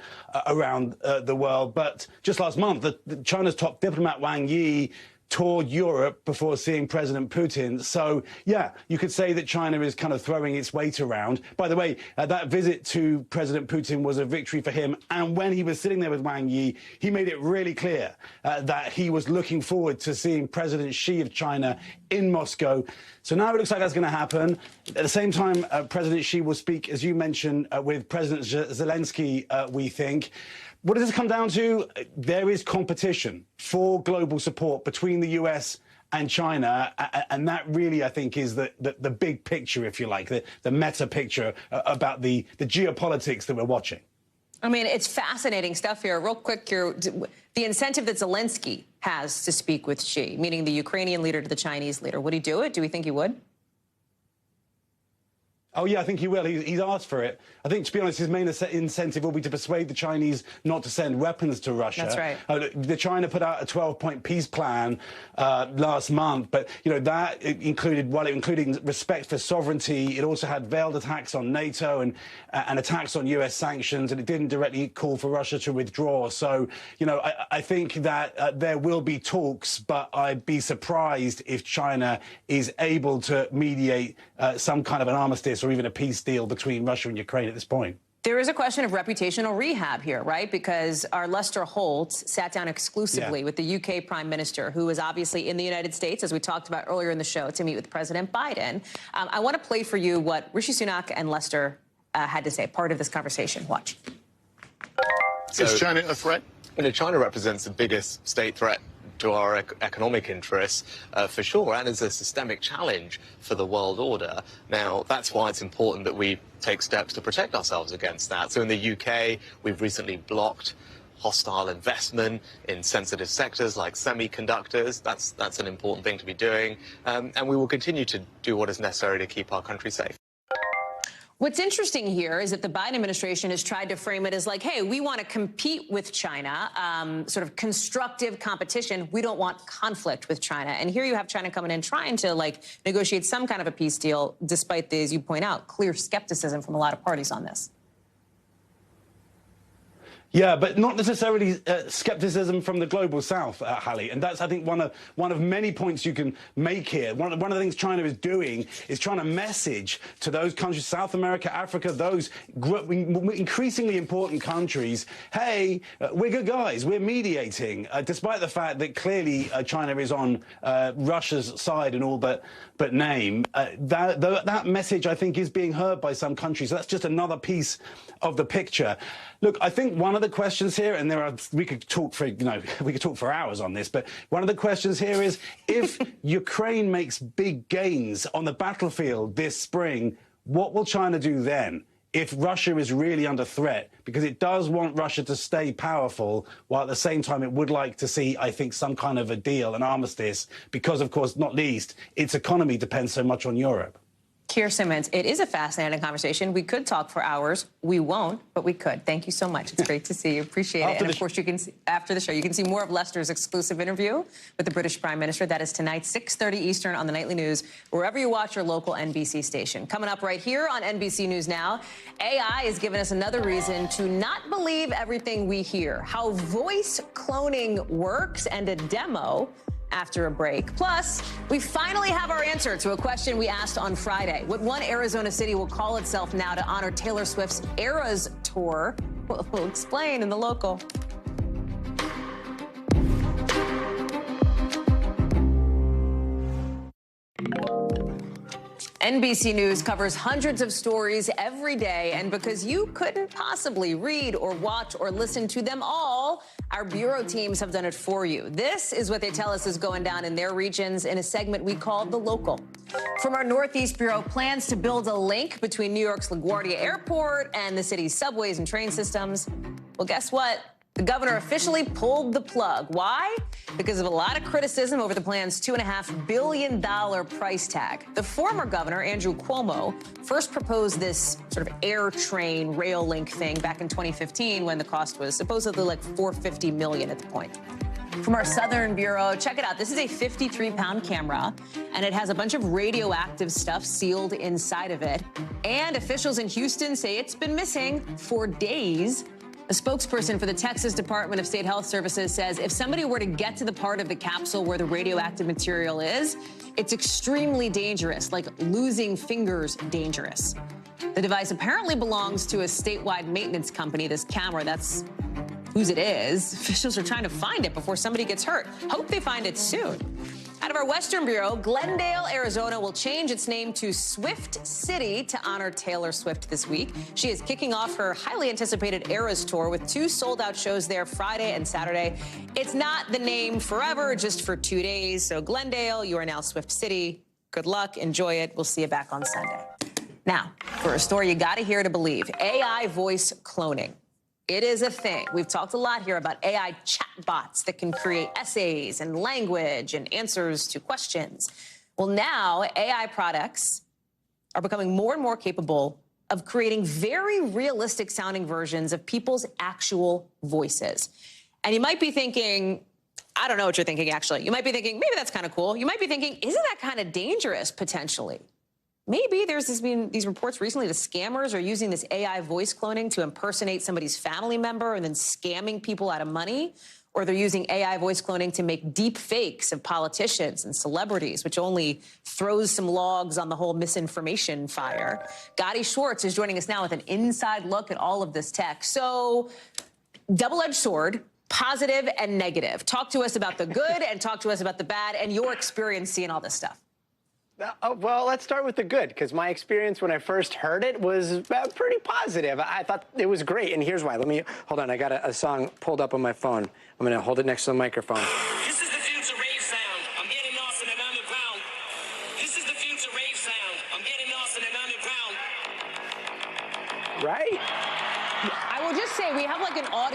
around the world. But just last month, China's top diplomat, Wang Yi, toured Europe before seeing President Putin. So, yeah, you could say that China is kind of throwing its weight around. By the way, that visit to President Putin was a victory for him. And when he was sitting there with Wang Yi, he made it really clear that he was looking forward to seeing President Xi of China in Moscow. So now it looks like that's going to happen. At the same time, President Xi will speak, as you mentioned, with President Zelensky, we think. What does this come down to? There is competition for global support between the U.S. and China, and that really, I think, is the big picture, if you like, the meta picture about the geopolitics that we're watching. I mean, it's fascinating stuff here. Real quick here, the incentive that Zelensky has to speak with Xi, meaning the Ukrainian leader to the Chinese leader. Would he do it? Do we think he would? Oh, yeah, I think he will. He's asked for it. I think, to be honest, his main incentive will be to persuade the Chinese not to send weapons to Russia. That's right. The China put out a 12-point peace plan last month, but, that included, while it included respect for sovereignty, it also had veiled attacks on NATO and attacks on U.S. sanctions, and it didn't directly call for Russia to withdraw. So, I think that there will be talks, but I'd be surprised if China is able to mediate some kind of an armistice or even a peace deal between Russia and Ukraine at this point. There is a question of reputational rehab here, right? Because our Lester Holt sat down exclusively with the UK Prime Minister, who is obviously in the United States, as we talked about earlier in the show, to meet with President Biden. I want to play for you what Rishi Sunak and Lester had to say, part of this conversation. Watch. Is China a threat? China represents the biggest state threat to our economic interests, for sure, and is a systemic challenge for the world order. Now, that's why it's important that we take steps to protect ourselves against that. So in the UK, we've recently blocked hostile investment in sensitive sectors like semiconductors. That's an important thing to be doing. And we will continue to do what is necessary to keep our country safe. What's interesting here is that the Biden administration has tried to frame it as like, hey, we want to compete with China, sort of constructive competition. We don't want conflict with China. And here you have China coming in trying to like negotiate some kind of a peace deal, despite the, as you point out, clear skepticism from a lot of parties on this. Yeah, but not necessarily skepticism from the global south, Hallie. And that's, I think, one of many points you can make here. One of the things China is doing is trying to message to those countries, South America, Africa, those increasingly important countries, hey, we're good guys, we're mediating, despite the fact that clearly China is on Russia's side and all but name. That message, I think, is being heard by some countries. So that's just another piece of the picture. Look, I think one of the questions here, and we could talk for hours on this, but one of the questions here is if Ukraine makes big gains on the battlefield this spring, what will China do then? If Russia is really under threat, because it does want Russia to stay powerful, while at the same time it would like to see, I think, some kind of a deal, an armistice, because, of course, not least, its economy depends so much on Europe. Keir Simmons, it is a fascinating conversation. We could talk for hours. We won't, but we could. Thank you so much. It's great to see you. Appreciate it. And, of course, you can see, after the show, you can see more of Lester's exclusive interview with the British Prime Minister. That is tonight, 6:30 Eastern on the Nightly News, wherever you watch your local NBC station. Coming up right here on NBC News Now, AI has given us another reason to not believe everything we hear, how voice cloning works, and a demo after a break. Plus, we finally have our answer to a question we asked on Friday. What one Arizona city will call itself now to honor Taylor Swift's Eras Tour? We'll explain in the local. NBC News covers hundreds of stories every day, and because you couldn't possibly read or watch or listen to them all, our bureau teams have done it for you. This is what they tell us is going down in their regions in a segment we call The Local. From our Northeast Bureau, plans to build a link between New York's LaGuardia Airport and the city's subways and train systems. Well, guess what? The governor officially pulled the plug. Why? Because of a lot of criticism over the plan's $2.5 billion price tag. The former governor, Andrew Cuomo, first proposed this sort of air train rail link thing back in 2015 when the cost was supposedly like $450 million at the point. From our Southern Bureau, check it out. This is a 53-pound camera, and it has a bunch of radioactive stuff sealed inside of it. And officials in Houston say it's been missing for days. A spokesperson for the Texas Department of State Health Services says if somebody were to get to the part of the capsule where the radioactive material is, it's extremely dangerous, like losing fingers dangerous. The device apparently belongs to a statewide maintenance company, this camera. That's whose it is. Officials are trying to find it before somebody gets hurt. Hope they find it soon. Out of our Western Bureau, Glendale, Arizona will change its name to Swift City to honor Taylor Swift this week. She is kicking off her highly anticipated Eras Tour with 2 sold-out shows there Friday and Saturday. It's not the name forever, just for 2 days. So Glendale, you are now Swift City. Good luck. Enjoy it. We'll see you back on Sunday. Now, for a story you got to hear to believe, AI voice cloning. It is a thing. We've talked a lot here about AI chatbots that can create essays and language and answers to questions. Well, now AI products are becoming more and more capable of creating very realistic sounding versions of people's actual voices. And you might be thinking, I don't know what you're thinking, actually. You might be thinking, maybe that's kind of cool. You might be thinking, isn't that kind of dangerous, potentially? Maybe there's been these reports recently that scammers are using this AI voice cloning to impersonate somebody's family member and then scamming people out of money. Or they're using AI voice cloning to make deep fakes of politicians and celebrities, which only throws some logs on the whole misinformation fire. Gotti Schwartz is joining us now with an inside look at all of this tech. So, double-edged sword, positive and negative. Talk to us about the good and talk to us about the bad and your experience seeing all this stuff. Well, let's start with the good, because my experience when I first heard it was pretty positive. I thought it was great, and here's why. Let me, hold on, I got a song pulled up on my phone. I'm going to hold it next to the microphone. This is the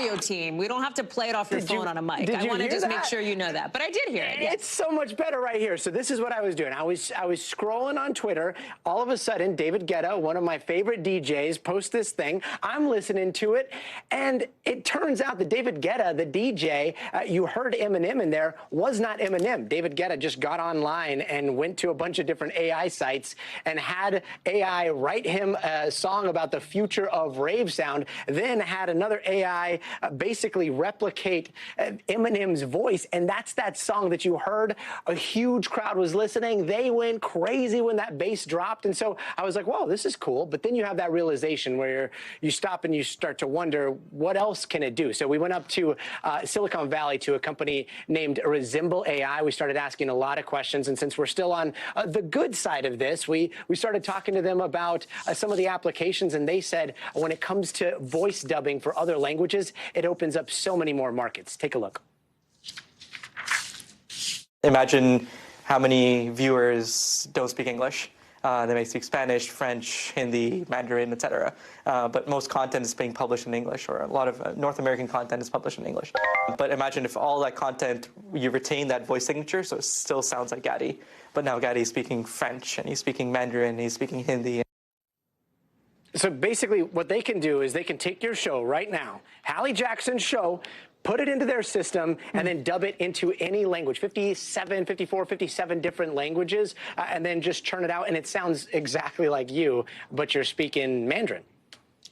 audio team. We don't have to play it off your phone on a mic. I want to just make sure you know that. But I did hear it. Yes. It's so much better right here. So this is what I was doing. I was scrolling on Twitter. All of a sudden, David Guetta, one of my favorite DJs, posts this thing. I'm listening to it, and it turns out that David Guetta, the DJ, you heard Eminem in there, was not Eminem. David Guetta just got online and went to a bunch of different AI sites and had AI write him a song about the future of rave sound, then had another AI basically replicate Eminem's voice, and that's that song that you heard. A huge crowd was listening. They went crazy when that bass dropped, and so I was like, whoa, this is cool. But then you have that realization where you stop and you start to wonder, what else can it do? So we went up to Silicon Valley to a company named Resemble AI. We started asking a lot of questions, and since we're still on the good side of this, we started talking to them about some of the applications, and they said when it comes to voice dubbing for other languages, it opens up so many more markets. Take a look. Imagine how many viewers don't speak English. They may speak Spanish, French, Hindi, Mandarin, etc. But most content is being published in English, or a lot of North American content is published in English. But imagine if all that content, you retain that voice signature, so it still sounds like Gaddy. But now Gaddy's speaking French, and he's speaking Mandarin, and he's speaking Hindi. So basically what they can do is they can take your show right now, Hallie Jackson's show, put it into their system, and then dub it into any language, 57, 54, 57 different languages, and then just churn it out, and it sounds exactly like you, but you're speaking Mandarin.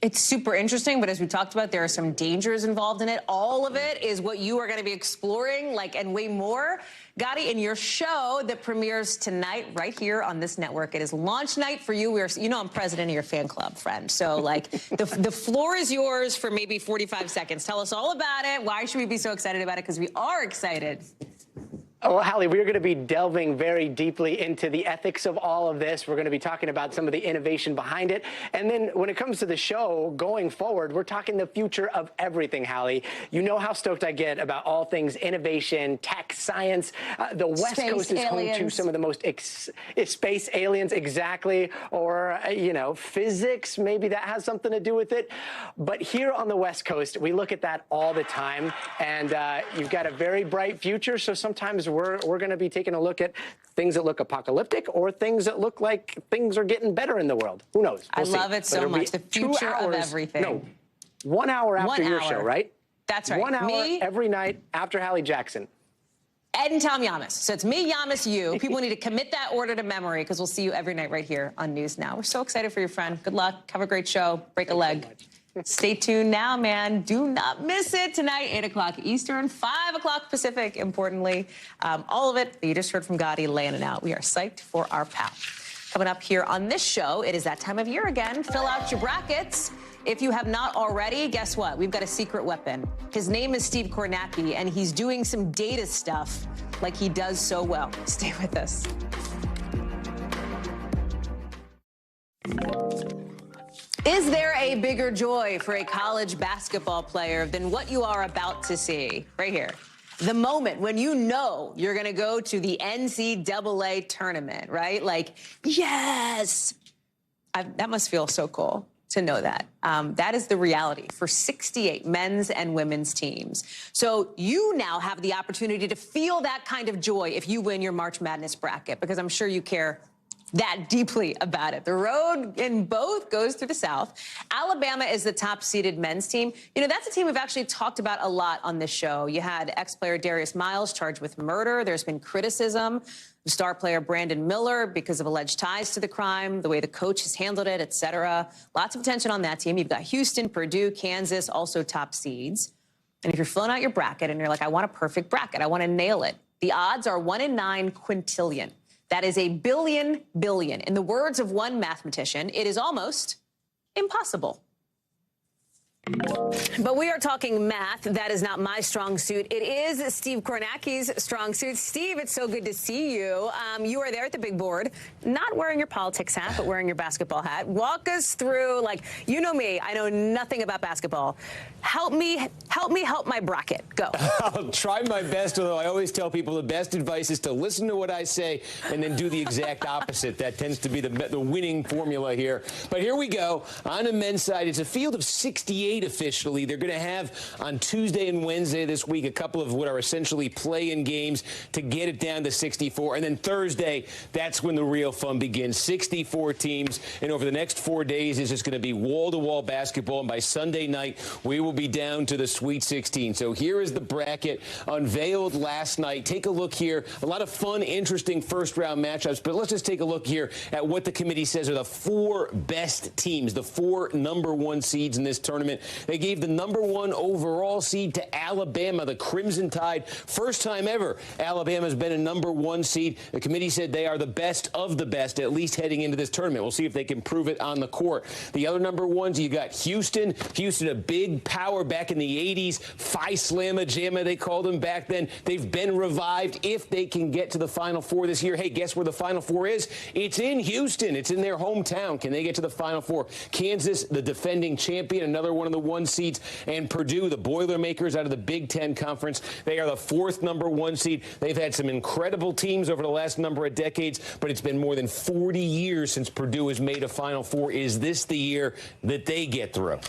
It's super interesting, but as we talked about, there are some dangers involved in it. All of it is what you are going to be exploring, and way more. Gotti, in your show that premieres tonight right here on this network, it is launch night for you. You know I'm president of your fan club, friend. So, the floor is yours for maybe 45 seconds. Tell us all about it. Why should we be so excited about it? Because we are excited. Oh, Hallie, we're going to be delving very deeply into the ethics of all of this. We're going to be talking about some of the innovation behind it. And then when it comes to the show going forward, we're talking the future of everything, Hallie. You know how stoked I get about all things innovation, tech, science. The West Coast is home to some of the most space aliens, exactly, or, physics. Maybe that has something to do with it. But here on the West Coast, we look at that all the time. And you've got a very bright future. So sometimes we're going to be taking a look at things that look apocalyptic or things that look like things are getting better in the world. Who knows? I love it so much. The future of everything. No, 1 hour after your show, right? That's right. 1 hour every night after Hallie Jackson. Ed and Tom Yamas. So it's me, Yamas, you. People need to commit that order to memory because we'll see you every night right here on News Now. We're so excited for your friend. Good luck. Have a great show. Break a leg. Stay tuned now, man. Do not miss it tonight, 8 o'clock Eastern, 5 o'clock Pacific, importantly. All of it that you just heard from Gotti laying it out. We are psyched for our pal. Coming up here on this show, it is that time of year again. Fill out your brackets. If you have not already, guess what? We've got a secret weapon. His name is Steve Kornacki, and he's doing some data stuff like he does so well. Stay with us. Is there a bigger joy for a college basketball player than what you are about to see right here? The moment when you know you're going to go to the NCAA tournament, right? Yes! That must feel so cool to know that. That is the reality for 68 men's and women's teams. So you now have the opportunity to feel that kind of joy if you win your March Madness bracket, because I'm sure you care that deeply about it. The road in both goes through the South. Alabama is the top-seeded men's team. That's a team we've actually talked about a lot on this show. You had ex-player Darius Miles charged with murder. There's been criticism. Star player Brandon Miller because of alleged ties to the crime, the way the coach has handled it, et cetera. Lots of attention on that team. You've got Houston, Purdue, Kansas, also top seeds. And if you're filling out your bracket and you're like, I want a perfect bracket, I want to nail it, the odds are 1 in 9 quintillion. That is a billion. In the words of one mathematician, it is almost impossible. But we are talking math. That is not my strong suit. It is Steve Kornacki's strong suit. Steve, it's so good to see you. You are there at the big board, not wearing your politics hat, but wearing your basketball hat. Walk us through, you know me, I know nothing about basketball. Help me help my bracket. Go. I'll try my best, although I always tell people the best advice is to listen to what I say and then do the exact opposite. That tends to be the winning formula here. But here we go. On the men's side, it's a field of 68 68 officially. They're going to have on Tuesday and Wednesday this week a couple of what are essentially play-in games to get it down to 64. And then Thursday, that's when the real fun begins. 64 teams. And over the next 4 days, it's just going to be wall-to-wall basketball. And by Sunday night, we will be down to the Sweet 16. So here is the bracket unveiled last night. Take a look here. A lot of fun, interesting first-round matchups. But let's just take a look here at what the committee says are the 4 best teams, the 4 #1 seeds in this tournament. They gave the #1 overall seed to Alabama, the Crimson Tide. First time ever Alabama's been a #1 seed. The committee said they are the best of the best, at least heading into this tournament. We'll see if they can prove it on the court. The other #1s, you got Houston. Houston, a big power back in the 80s. Phi Slamma Jamma, they called them back then. They've been revived if they can get to the Final Four this year. Hey, guess where the Final Four is? It's in Houston. It's in their hometown. Can they get to the Final Four? Kansas, the defending champion, another one of the 1 seeds, and Purdue, the Boilermakers out of the Big Ten Conference. They are the 4th #1 seed. They've had some incredible teams over the last number of decades, but it's been more than 40 years since Purdue has made a Final Four. Is this the year that they get through?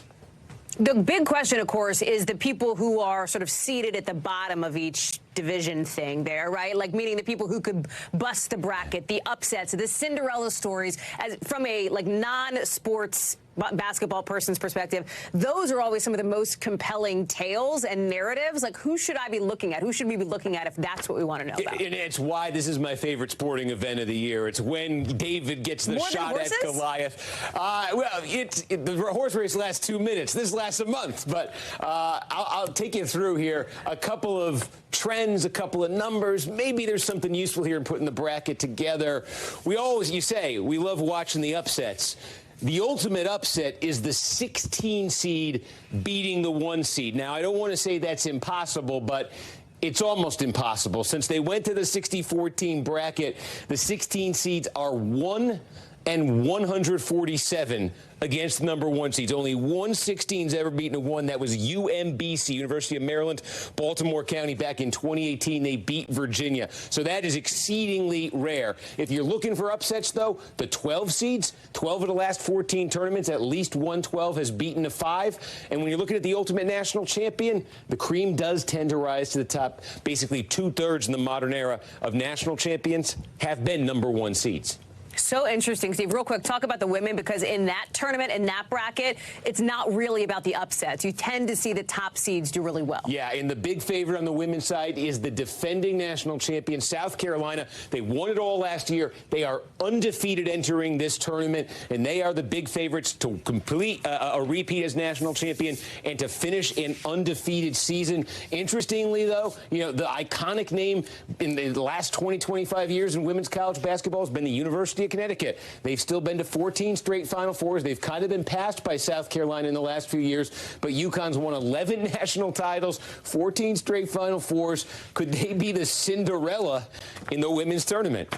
The big question, of course, is the people who are sort of seated at the bottom of each division thing there, right? Like, meaning the people who could bust the bracket, the upsets, the Cinderella stories, as from a non-sports basketball person's perspective. Those are always some of the most compelling tales and narratives. Like, who should I be looking at? Who should we be looking at if that's what we want to know about? And it's why this is my favorite sporting event of the year. It's when David gets the shot at Goliath. The horse race lasts 2 minutes. This lasts a month. But I'll take you through here a couple of trends, a couple of numbers. Maybe there's something useful here in putting the bracket together. You say, we love watching the upsets. The ultimate upset is the 16 seed beating the 1 seed. Now, I don't want to say that's impossible, but it's almost impossible. Since they went to the 64-team bracket, the 16 seeds are 1 and 147 against the #1 seeds. Only 116's ever beaten a 1. That was UMBC, University of Maryland, Baltimore County, back in 2018. They beat Virginia. So that is exceedingly rare. If you're looking for upsets, though, the 12 seeds, 12 of the last 14 tournaments, at least 112 has beaten a 5. And when you're looking at the ultimate national champion, the cream does tend to rise to the top. Basically, 2/3 in the modern era of national champions have been #1 seeds. So interesting, Steve. Real quick, talk about the women, because in that tournament, in that bracket, it's not really about the upsets. You tend to see the top seeds do really well. Yeah, and the big favorite on the women's side is the defending national champion, South Carolina. They won it all last year. They are undefeated entering this tournament, and they are the big favorites to complete a repeat as national champion and to finish an undefeated season. Interestingly, though, the iconic name in the last 20, 25 years in women's college basketball has been the University of Connecticut. They've still been to 14 straight Final Fours. They've kind of been passed by South Carolina in the last few years, but UConn's won 11 national titles, 14 straight Final Fours. Could they be the Cinderella in the women's tournament?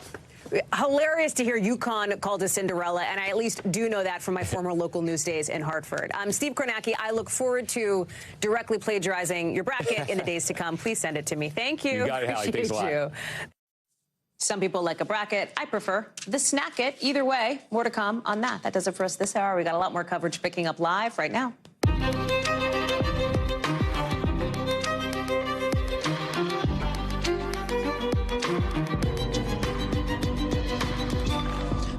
Hilarious to hear UConn called a Cinderella, and I at least do know that from my former local news days in Hartford. Steve Kornacki, I look forward to directly plagiarizing your bracket in the days to come. Please send it to me. Thank you. You got it, Hallie. Thanks a lot. Some people like a bracket. I prefer the snack it. Either way, more to come on that. That does it for us this hour. We got a lot more coverage picking up live right now.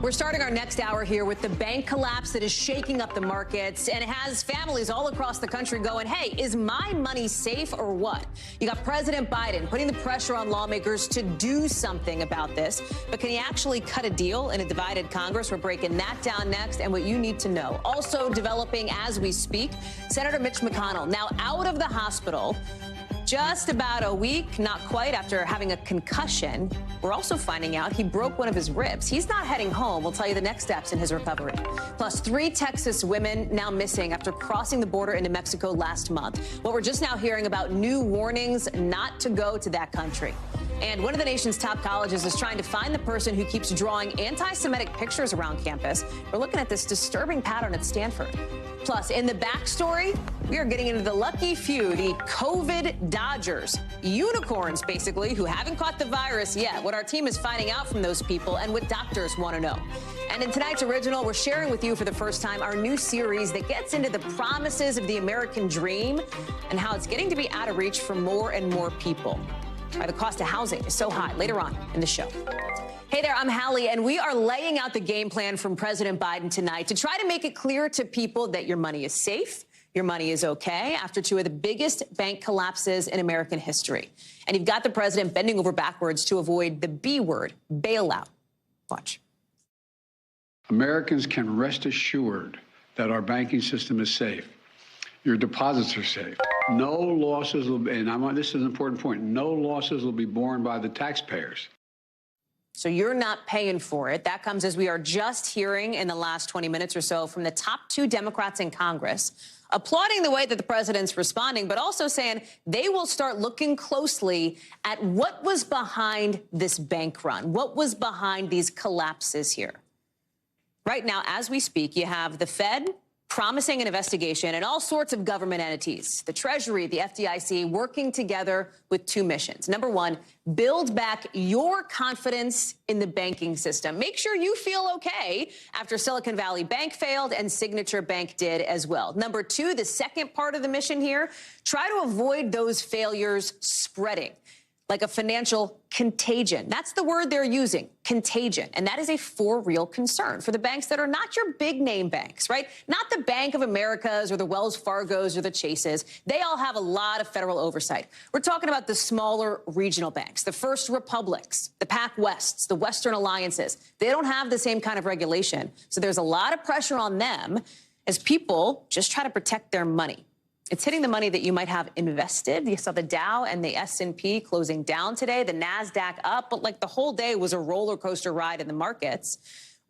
We're starting our next hour here with the bank collapse that is shaking up the markets, and it has families all across the country going, hey, is my money safe or what? You got President Biden putting the pressure on lawmakers to do something about this, but can he actually cut a deal in a divided Congress? We're breaking that down next, and what you need to know. Also developing as we speak, Senator Mitch McConnell, now out of the hospital, just about a week, not quite, after having a concussion. We're also finding out he broke one of his ribs. He's not heading home. We'll tell you the next steps in his recovery. Plus, 3 Texas women now missing after crossing the border into Mexico last month. Well, we're just now hearing about new warnings not to go to that country. And one of the nation's top colleges is trying to find the person who keeps drawing anti-Semitic pictures around campus. We're looking at this disturbing pattern at Stanford. Plus, in the backstory, we are getting into the lucky few, the COVID dodgers, unicorns, basically, who haven't caught the virus yet, what our team is finding out from those people and what doctors want to know. And in tonight's original, we're sharing with you for the first time our new series that gets into the promises of the American dream and how it's getting to be out of reach for more and more people. The cost of housing is so high. Later on in the show. Hey there, I'm Hallie, and we are laying out the game plan from President Biden tonight to try to make it clear to people that your money is safe, your money is okay, after two of the biggest bank collapses in American history. And you've got the president bending over backwards to avoid the B word, bailout. Watch. Americans can rest assured that our banking system is safe. Your deposits are safe. No losses will be, and this is an important point, no losses will be borne by the taxpayers. So you're not paying for it. That comes as we are just hearing in the last 20 minutes or so from the top two Democrats in Congress, applauding the way that the president's responding, but also saying they will start looking closely at what was behind this bank run, what was behind these collapses here. Right now, as we speak, you have the Fed promising an investigation and all sorts of government entities, the Treasury, the FDIC, working together with two missions. Number one, build back your confidence in the banking system. Make sure you feel okay after Silicon Valley Bank failed and Signature Bank did as well. Number two, the second part of the mission here, try to avoid those failures spreading. Like a financial contagion. That's the word they're using, contagion. And that is a for real concern for the banks that are not your big name banks, right? Not the Bank of Americas or the Wells Fargos or the Chases. They all have a lot of federal oversight. We're talking about the smaller regional banks, the First Republics, the PacWests, the Western Alliances. They don't have the same kind of regulation. So there's a lot of pressure on them as people just try to protect their money. It's hitting the money that you might have invested. You saw the Dow and the S&P closing down today, the NASDAQ up, but like the whole day was a roller coaster ride in the markets.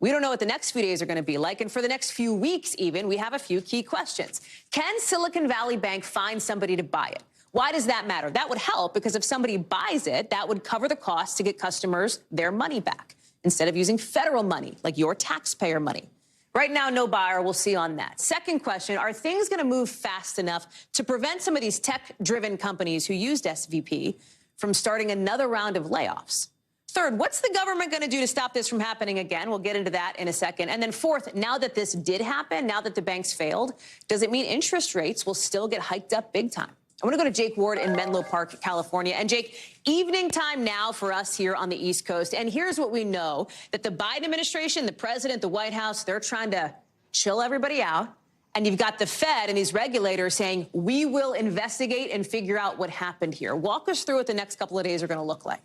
We don't know what the next few days are going to be like. And for the next few weeks even, we have a few key questions. Can Silicon Valley Bank find somebody to buy it? Why does that matter? That would help because if somebody buys it, that would cover the cost to get customers their money back instead of using federal money, like your taxpayer money. Right now, no buyer. We'll see on that. Second question, are things going to move fast enough to prevent some of these tech-driven companies who used SVP from starting another round of layoffs? Third, what's the government going to do to stop this from happening again? We'll get into that in a second. And then fourth, now that this did happen, now that the banks failed, does it mean interest rates will still get hiked up big time? I want to go to Jake Ward in Menlo Park, California. And Jake, evening time now for us here on the East Coast. And here's what we know, that the Biden administration, the president, the White House, they're trying to chill everybody out. And you've got the Fed and these regulators saying, we will investigate and figure out what happened here. Walk us through what the next couple of days are going to look like.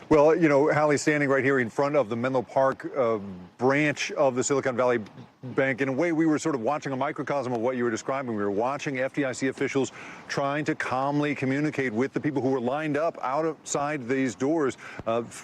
Well, you know, Hallie, standing right here in front of the Menlo Park branch of the Silicon Valley Bank. In a way, we were sort of watching a microcosm of what you were describing. We were watching FDIC officials trying to calmly communicate with the people who were lined up outside these doors,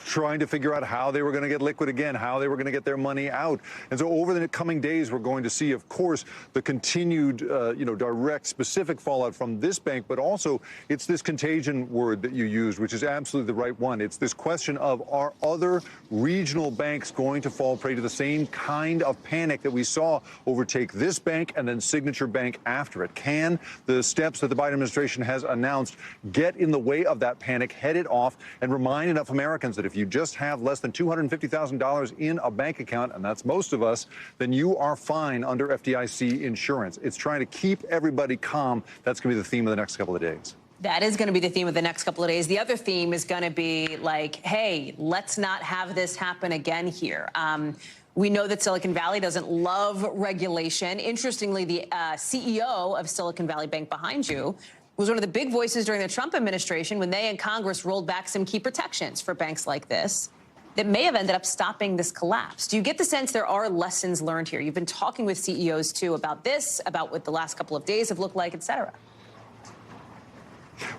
trying to figure out how they were going to get liquid again, how they were going to get their money out. And so over the coming days, we're going to see, of course, the continued, direct, specific fallout from this bank. But also, it's this contagion word that you used, which is absolutely the right one. It's this question of, are other regional banks going to fall prey to the same kind of panic that we saw overtake this bank and then Signature Bank after it? Can the steps that the Biden administration has announced get in the way of that panic, head it off, and remind enough Americans that if you just have less than $250,000 in a bank account, and that's most of us, then you are fine under FDIC insurance? It's trying to keep everybody calm. That's going to be the theme of the next couple of days. That is going to be the theme of the next couple of days. The other theme is going to be like, hey, let's not have this happen again here. We know that Silicon Valley doesn't love regulation. Interestingly, the CEO of Silicon Valley Bank behind you was one of the big voices during the Trump administration when they in Congress rolled back some key protections for banks like this that may have ended up stopping this collapse. Do you get the sense there are lessons learned here? You've been talking with CEOs, too, about this, about what the last couple of days have looked like, et cetera.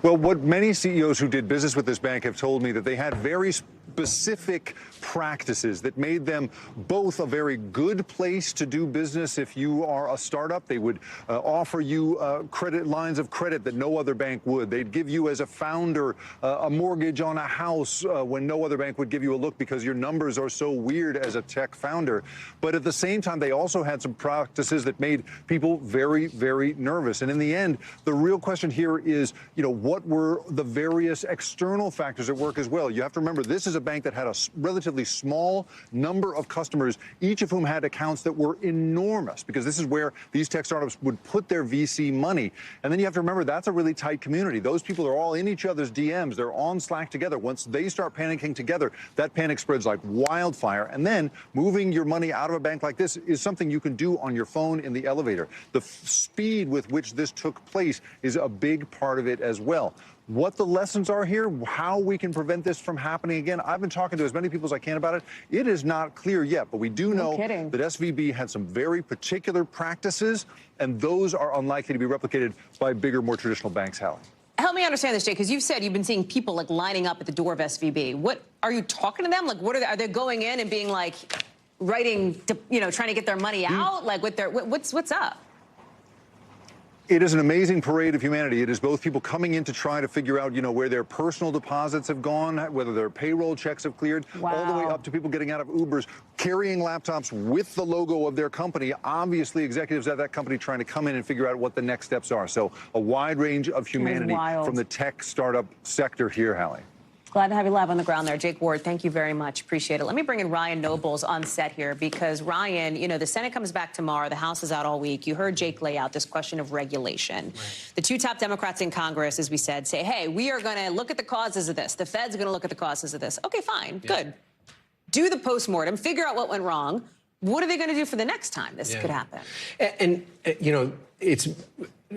Well, what many CEOs who did business with this bank have told me that they had very specific practices that made them both a very good place to do business. If you are a startup, they would offer you credit lines of credit that no other bank would. They'd give you, as a founder, a mortgage on a house when no other bank would give you a look because your numbers are so weird as a tech founder. But at the same time, they also had some practices that made people very, very nervous. And in the end, the real question here is, what were the various external factors at work as well? You have to remember, this is a bank that had a relatively small number of customers, each of whom had accounts that were enormous, because this is where these tech startups would put their VC money. And then you have to remember, that's a really tight community. Those people are all in each other's DMs. They're on Slack together. Once they start panicking together, that panic spreads like wildfire. And then moving your money out of a bank like this is something you can do on your phone in the elevator. The speed with which this took place is a big part of it as well. What the lessons are here, how we can prevent this from happening again. I've been talking to as many people as I can about it. It is not clear yet, but we do know that SVB had some very particular practices, and those are unlikely to be replicated by bigger, more traditional banks, Hallie. Help me understand this, Jay, because you've said you've been seeing people like lining up at the door of SVB. What are you talking to them? Like, what are they going in and being like, writing, trying to get their money out? Like, what's up? It is an amazing parade of humanity. It is both people coming in to try to figure out, where their personal deposits have gone, whether their payroll checks have cleared, all the way up to people getting out of Ubers, carrying laptops with the logo of their company, obviously executives at that company trying to come in and figure out what the next steps are. So a wide range of humanity from the tech startup sector here, Hallie. Glad to have you live on the ground there. Jake Ward, thank you very much. Appreciate it. Let me bring in Ryan Nobles on set here because, Ryan, the Senate comes back tomorrow. The House is out all week. You heard Jake lay out this question of regulation. Right. The two top Democrats in Congress, as we said, say, hey, we are going to look at the causes of this. The Fed's going to look at the causes of this. Okay, fine. Yeah. Good. Do the postmortem. Figure out what went wrong. What are they going to do for the next time this could happen? And it's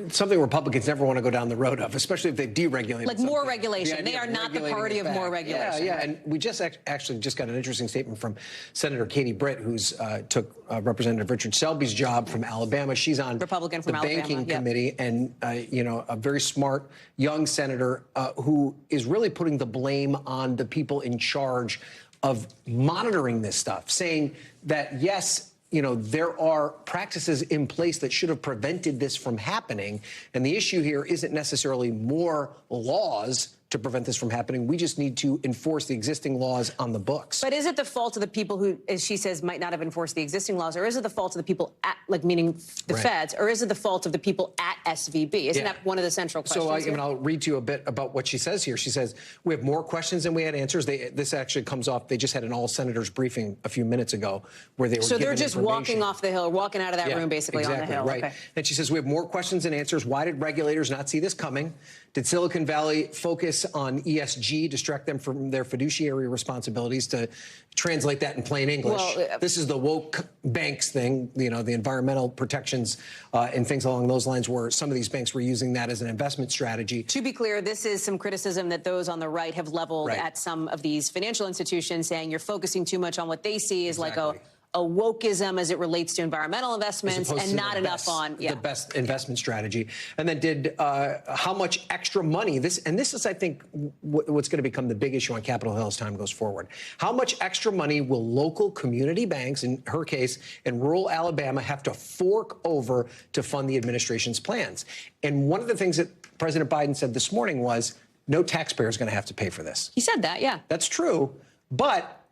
something Republicans never want to go down the road of, especially if they deregulate. Like more regulation. They are not the party of more regulation. Yeah. And we just actually just got an interesting statement from Senator Katie Britt, who's took Representative Richard Selby's job from Alabama. She's on Republican from the Alabama. Banking Committee, and a very smart young senator who is really putting the blame on the people in charge of monitoring this stuff, saying that, yes, there are practices in place that should have prevented this from happening. And the issue here isn't necessarily more laws to prevent this from happening. We just need to enforce the existing laws on the books. But is it the fault of the people who, as she says, might not have enforced the existing laws, or is it the fault of the people at, meaning the feds, or is it the fault of the people at SVB? Isn't that one of the central questions? So I'll read to you a bit about what she says here. She says, we have more questions than we had answers. This actually comes off, they just had an all-senators briefing a few minutes ago where they were So they're just walking off the hill, walking out of that room basically on the hill. Right. Okay. And she says, we have more questions than answers. Why did regulators not see this coming? Did Silicon Valley focus on ESG, distract them from their fiduciary responsibilities? To translate that in plain English, this is the woke banks thing, the environmental protections and things along those lines, where some of these banks were using that as an investment strategy. To be clear, this is some criticism that those on the right have leveled at some of these financial institutions, saying you're focusing too much on what they see as like a wokeism as it relates to environmental investments and not enough on the best investment strategy. And then did how much extra money this is, I think, what's going to become the big issue on Capitol Hill as time goes forward. How much extra money will local community banks, in her case, in rural Alabama, have to fork over to fund the administration's plans? And one of the things that President Biden said this morning was no taxpayer is going to have to pay for this. He said that, yeah. That's true. But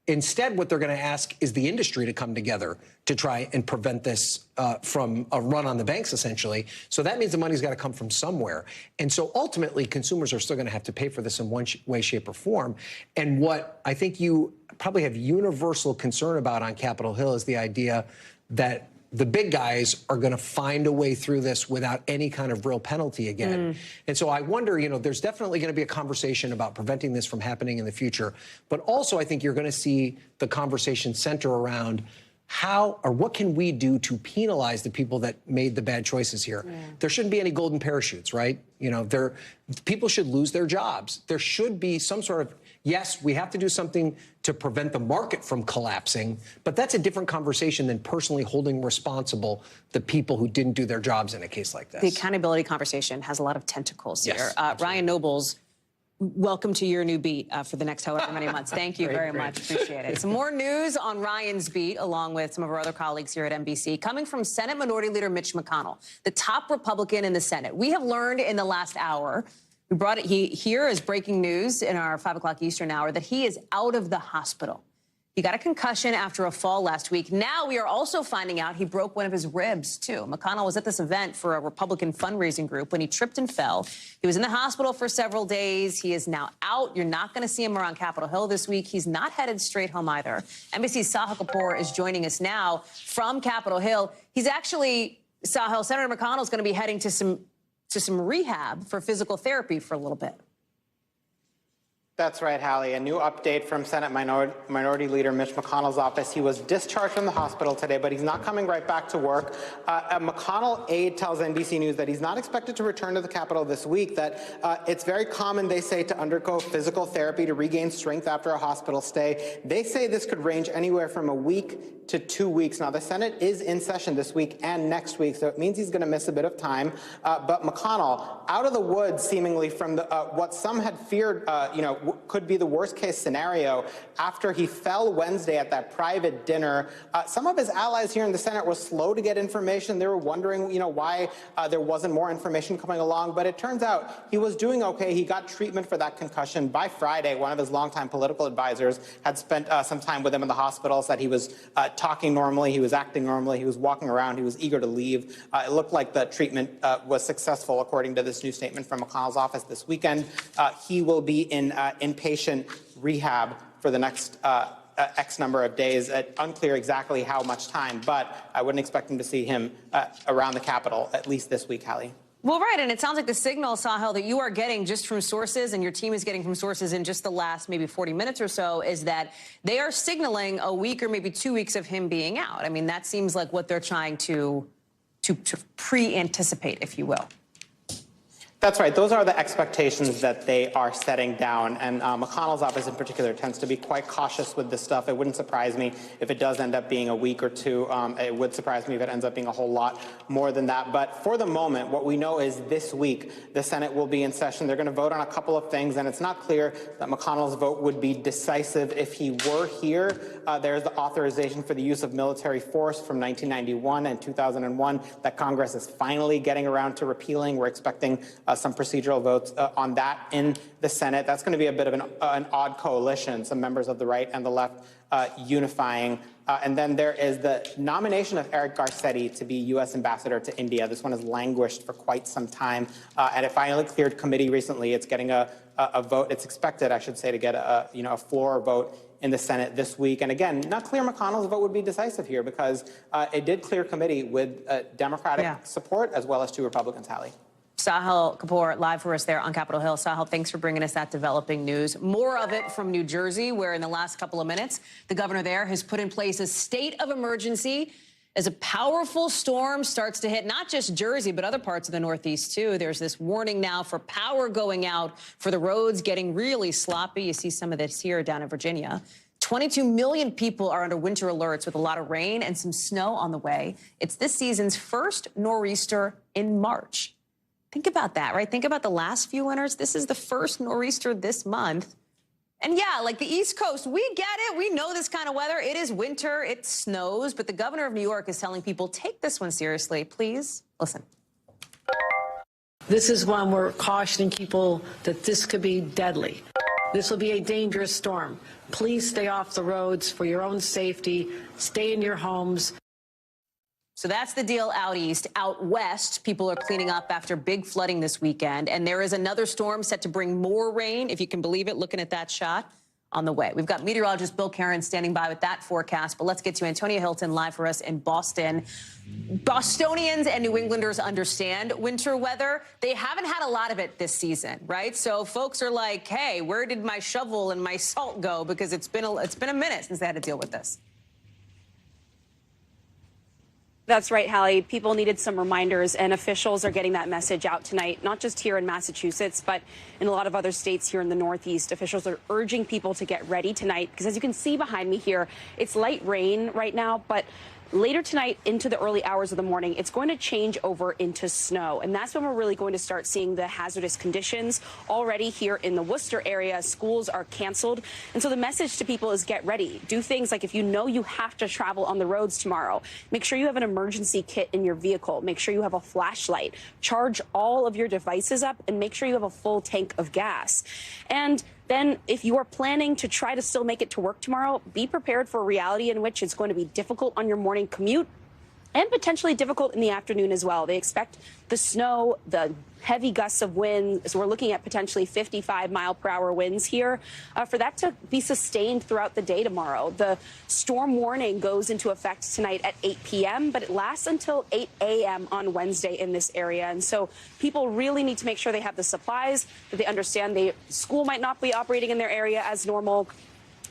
instead, what they're going to ask is the industry to come together to try and prevent this from a run on the banks, essentially. So that means the money's got to come from somewhere. And so ultimately, consumers are still going to have to pay for this in one way, shape, or form. And what I think you probably have universal concern about on Capitol Hill is the idea that the big guys are going to find a way through this without any kind of real penalty again. And so I wonder, there's definitely going to be a conversation about preventing this from happening in the future. But also, I think you're going to see the conversation center around how or what can we do to penalize the people that made the bad choices here. There shouldn't be any golden parachutes, right? People should lose their jobs. There should be some sort of, yes, we have to do something to prevent the market from collapsing, but that's a different conversation than personally holding responsible the people who didn't do their jobs in a case like this. The accountability conversation has a lot of tentacles here. Ryan Nobles, welcome to your new beat for the next however many months. Thank you very much. Appreciate it. Some more news on Ryan's beat, along with some of our other colleagues here at NBC, coming from Senate Minority Leader Mitch McConnell, the top Republican in the Senate. We have learned in the last hour, we brought it here as breaking news in our 5 o'clock Eastern hour, that he is out of the hospital. He got a concussion after a fall last week. Now we are also finding out he broke one of his ribs, too. McConnell was at this event for a Republican fundraising group when he tripped and fell. He was in the hospital for several days. He is now out. You're not going to see him around Capitol Hill this week. He's not headed straight home either. NBC's Sahil Kapoor is joining us now from Capitol Hill. He's actually, Sahil, Senator McConnell is going to be heading to some rehab for physical therapy for a little bit. That's right, Hallie. A new update from Senate Minority Leader Mitch McConnell's office. He was discharged from the hospital today, but he's not coming right back to work. A McConnell aide tells NBC News that he's not expected to return to the Capitol this week, that it's very common, they say, to undergo physical therapy to regain strength after a hospital stay. They say this could range anywhere from a week to 2 weeks. Now, the Senate is in session this week and next week, so it means he's going to miss a bit of time. But McConnell, out of the woods, seemingly, from what some had feared, could be the worst-case scenario after he fell Wednesday at that private dinner. Some of his allies here in the Senate were slow to get information. They were wondering, why there wasn't more information coming along. But it turns out he was doing okay. He got treatment for that concussion. By Friday, one of his longtime political advisors had spent some time with him in the hospital, said he was talking normally, he was acting normally, he was walking around, he was eager to leave. It looked like the treatment was successful, according to this new statement from McConnell's office this weekend. He will be in inpatient rehab for the next X number of days. Unclear exactly how much time, but I wouldn't expect him to see him around the Capitol, at least this week, Hallie. Well, right, and it sounds like the signal, Sahil, that you are getting just from sources and your team is getting from sources in just the last maybe 40 minutes or so is that they are signaling a week or maybe 2 weeks of him being out. I mean, that seems like what they're trying to pre-anticipate, if you will. That's right. Those are the expectations that they are setting down. And McConnell's office in particular tends to be quite cautious with this stuff. It wouldn't surprise me if it does end up being a week or two. It would surprise me if it ends up being a whole lot more than that. But for the moment, what we know is this week, the Senate will be in session. They're going to vote on a couple of things, and it's not clear that McConnell's vote would be decisive if he were here. There's the authorization for the use of military force from 1991 and 2001 that Congress is finally getting around to repealing. We're expecting some procedural votes on that in the Senate. That's going to be a bit of an odd coalition, some members of the right and the left unifying. And then there is the nomination of Eric Garcetti to be U.S. ambassador to India. This one has languished for quite some time, and it finally cleared committee recently. It's getting a vote. It's expected, I should say, to get a floor vote in the Senate this week. And again, not clear McConnell's vote would be decisive here because it did clear committee with Democratic support as well as 2 Republicans, Hallie. Sahil Kapoor live for us there on Capitol Hill. Sahil, thanks for bringing us that developing news. More of it from New Jersey, where in the last couple of minutes, the governor there has put in place a state of emergency as a powerful storm starts to hit not just Jersey, but other parts of the Northeast, too. There's this warning now for power going out, for the roads getting really sloppy. You see some of this here down in Virginia. 22 million people are under winter alerts with a lot of rain and some snow on the way. It's this season's first nor'easter in March. Think about that, right? Think about the last few winters. This is the first nor'easter this month. And yeah, like the East Coast, we get it. We know this kind of weather. It is winter. It snows. But the governor of New York is telling people, take this one seriously. Please listen. This is one we're cautioning people that this could be deadly. This will be a dangerous storm. Please stay off the roads for your own safety. Stay in your homes. So that's the deal out east. Out west, people are cleaning up after big flooding this weekend. And there is another storm set to bring more rain, if you can believe it, looking at that shot, on the way. We've got meteorologist Bill Karen standing by with that forecast. But let's get to Antonia Hilton live for us in Boston. Bostonians and New Englanders understand winter weather. They haven't had a lot of it this season, right? So folks are like, hey, where did my shovel and my salt go? Because it's been a minute since they had to deal with this. That's right, Hallie. People needed some reminders, and officials are getting that message out tonight, not just here in Massachusetts, but in a lot of other states here in the Northeast. Officials are urging people to get ready tonight because, as you can see behind me here, it's light rain right now, but later tonight into the early hours of the morning, it's going to change over into snow. And that's when we're really going to start seeing the hazardous conditions. Already here in the Worcester area, schools are canceled. And so the message to people is get ready. Do things like if you know you have to travel on the roads tomorrow, make sure you have an emergency kit in your vehicle. Make sure you have a flashlight. Charge all of your devices up and make sure you have a full tank of gas. And then if you are planning to try to still make it to work tomorrow, be prepared for a reality in which it's going to be difficult on your morning commute and potentially difficult in the afternoon as well. They expect the snow, the heavy gusts of wind, so we're looking at potentially 55-mile-per-hour winds here, for that to be sustained throughout the day tomorrow. The storm warning goes into effect tonight at 8 p.m., but it lasts until 8 a.m. on Wednesday in this area. And so people really need to make sure they have the supplies, that they understand school might not be operating in their area as normal,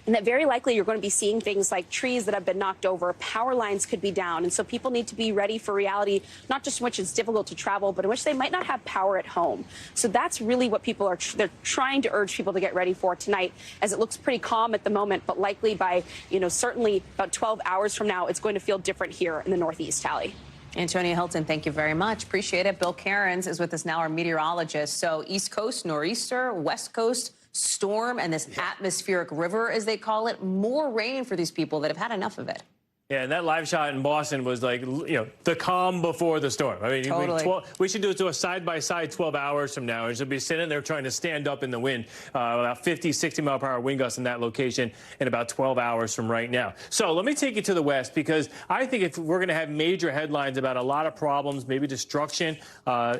and that very likely you're going to be seeing things like trees that have been knocked over, power lines could be down. And so people need to be ready for reality, not just in which it's difficult to travel, but in which they might not have power at home. So that's really what people they're trying to urge people to get ready for tonight, as it looks pretty calm at the moment, but likely by, certainly about 12 hours from now, it's going to feel different here in the Northeast, Hallie. Antonia Hilton, thank you very much. Appreciate it. Bill Cairns is with us now, our meteorologist. So East Coast, nor'easter, West Coast, storm, and this atmospheric river, as they call it, more rain for these people that have had enough of it. Yeah, and that live shot in Boston was like, the calm before the storm. I mean, totally. we should do a side-by-side 12 hours from now. And she'll be sitting there trying to stand up in the wind, about 50, 60-mile-per-hour wind gusts in that location in about 12 hours from right now. So let me take you to the west, because I think if we're going to have major headlines about a lot of problems, maybe destruction,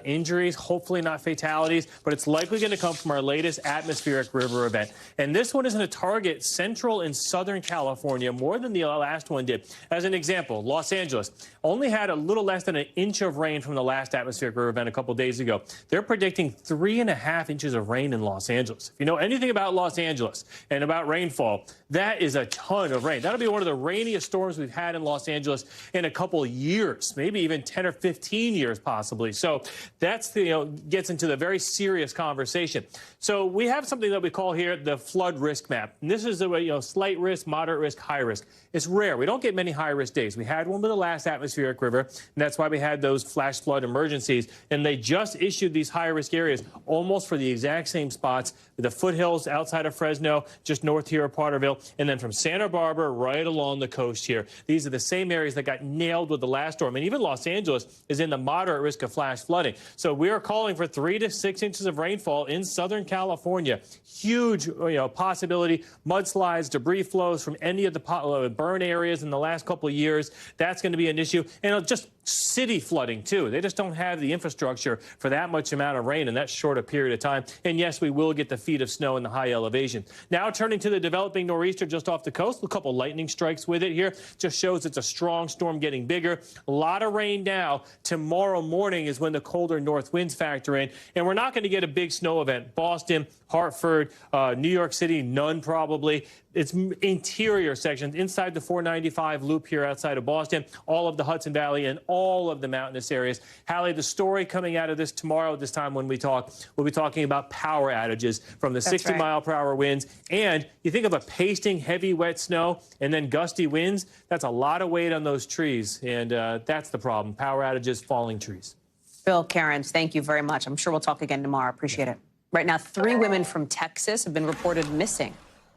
injuries, hopefully not fatalities, but it's likely going to come from our latest atmospheric river event. And this one is going to target central and southern California more than the last one did. As an example, Los Angeles only had a little less than an inch of rain from the last atmospheric river event a couple days ago. They're predicting 3.5 inches of rain in Los Angeles. If you know anything about Los Angeles and about rainfall, that is a ton of rain. That'll be one of the rainiest storms we've had in Los Angeles in a couple of years, maybe even 10 or 15 years possibly. So that's gets into the very serious conversation. So we have something that we call here the flood risk map. And this is the slight risk, moderate risk, high risk. It's rare. We don't get many high-risk days. We had one with the last atmospheric river, and that's why we had those flash flood emergencies. And they just issued these high-risk areas almost for the exact same spots, the foothills outside of Fresno, just north here of Porterville, and then from Santa Barbara right along the coast here. These are the same areas that got nailed with the last storm. And even Los Angeles is in the moderate risk of flash flooding. So we are calling for 3 to 6 inches of rainfall in Southern California. Huge possibility, mudslides, debris flows from any of the burn areas in the last couple of years. That's going to be an issue. And just city flooding, too. They just don't have the infrastructure for that much amount of rain in that short a period of time. And yes, we will get the feet of snow in the high elevation. Now turning to the developing nor'easter just off the coast, a couple lightning strikes with it here. Just shows it's a strong storm getting bigger. A lot of rain now. Tomorrow morning is when the colder north winds factor in. And we're not going to get a big snow event. Boston, Hartford, New York City, none probably. It's interior sections inside the 495 loop here outside of Boston, all of the Hudson Valley and all of the mountainous areas. Hallie, the story coming out of this tomorrow at this time when we talk, we'll be talking about power outages from the 60-mile-per-hour winds. And you think of a pasting heavy, wet snow and then gusty winds, that's a lot of weight on those trees. And that's the problem, power outages, falling trees. Bill Cairns, thank you very much. I'm sure we'll talk again tomorrow. Appreciate it. Right now, 3 women from Texas have been reported missing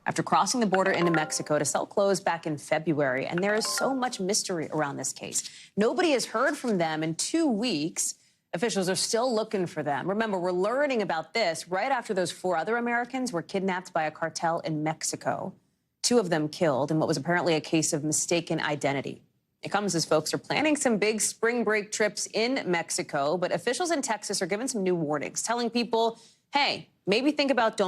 after crossing the border into Mexico to sell clothes back in February. And there is so much mystery around this case. Nobody has heard from them in 2 weeks. Officials are still looking for them. Remember, we're learning about this right after those 4 other Americans were kidnapped by a cartel in Mexico. 2 of them killed in what was apparently a case of mistaken identity. It comes as folks are planning some big spring break trips in Mexico, but officials in Texas are giving some new warnings, telling people, hey, maybe think about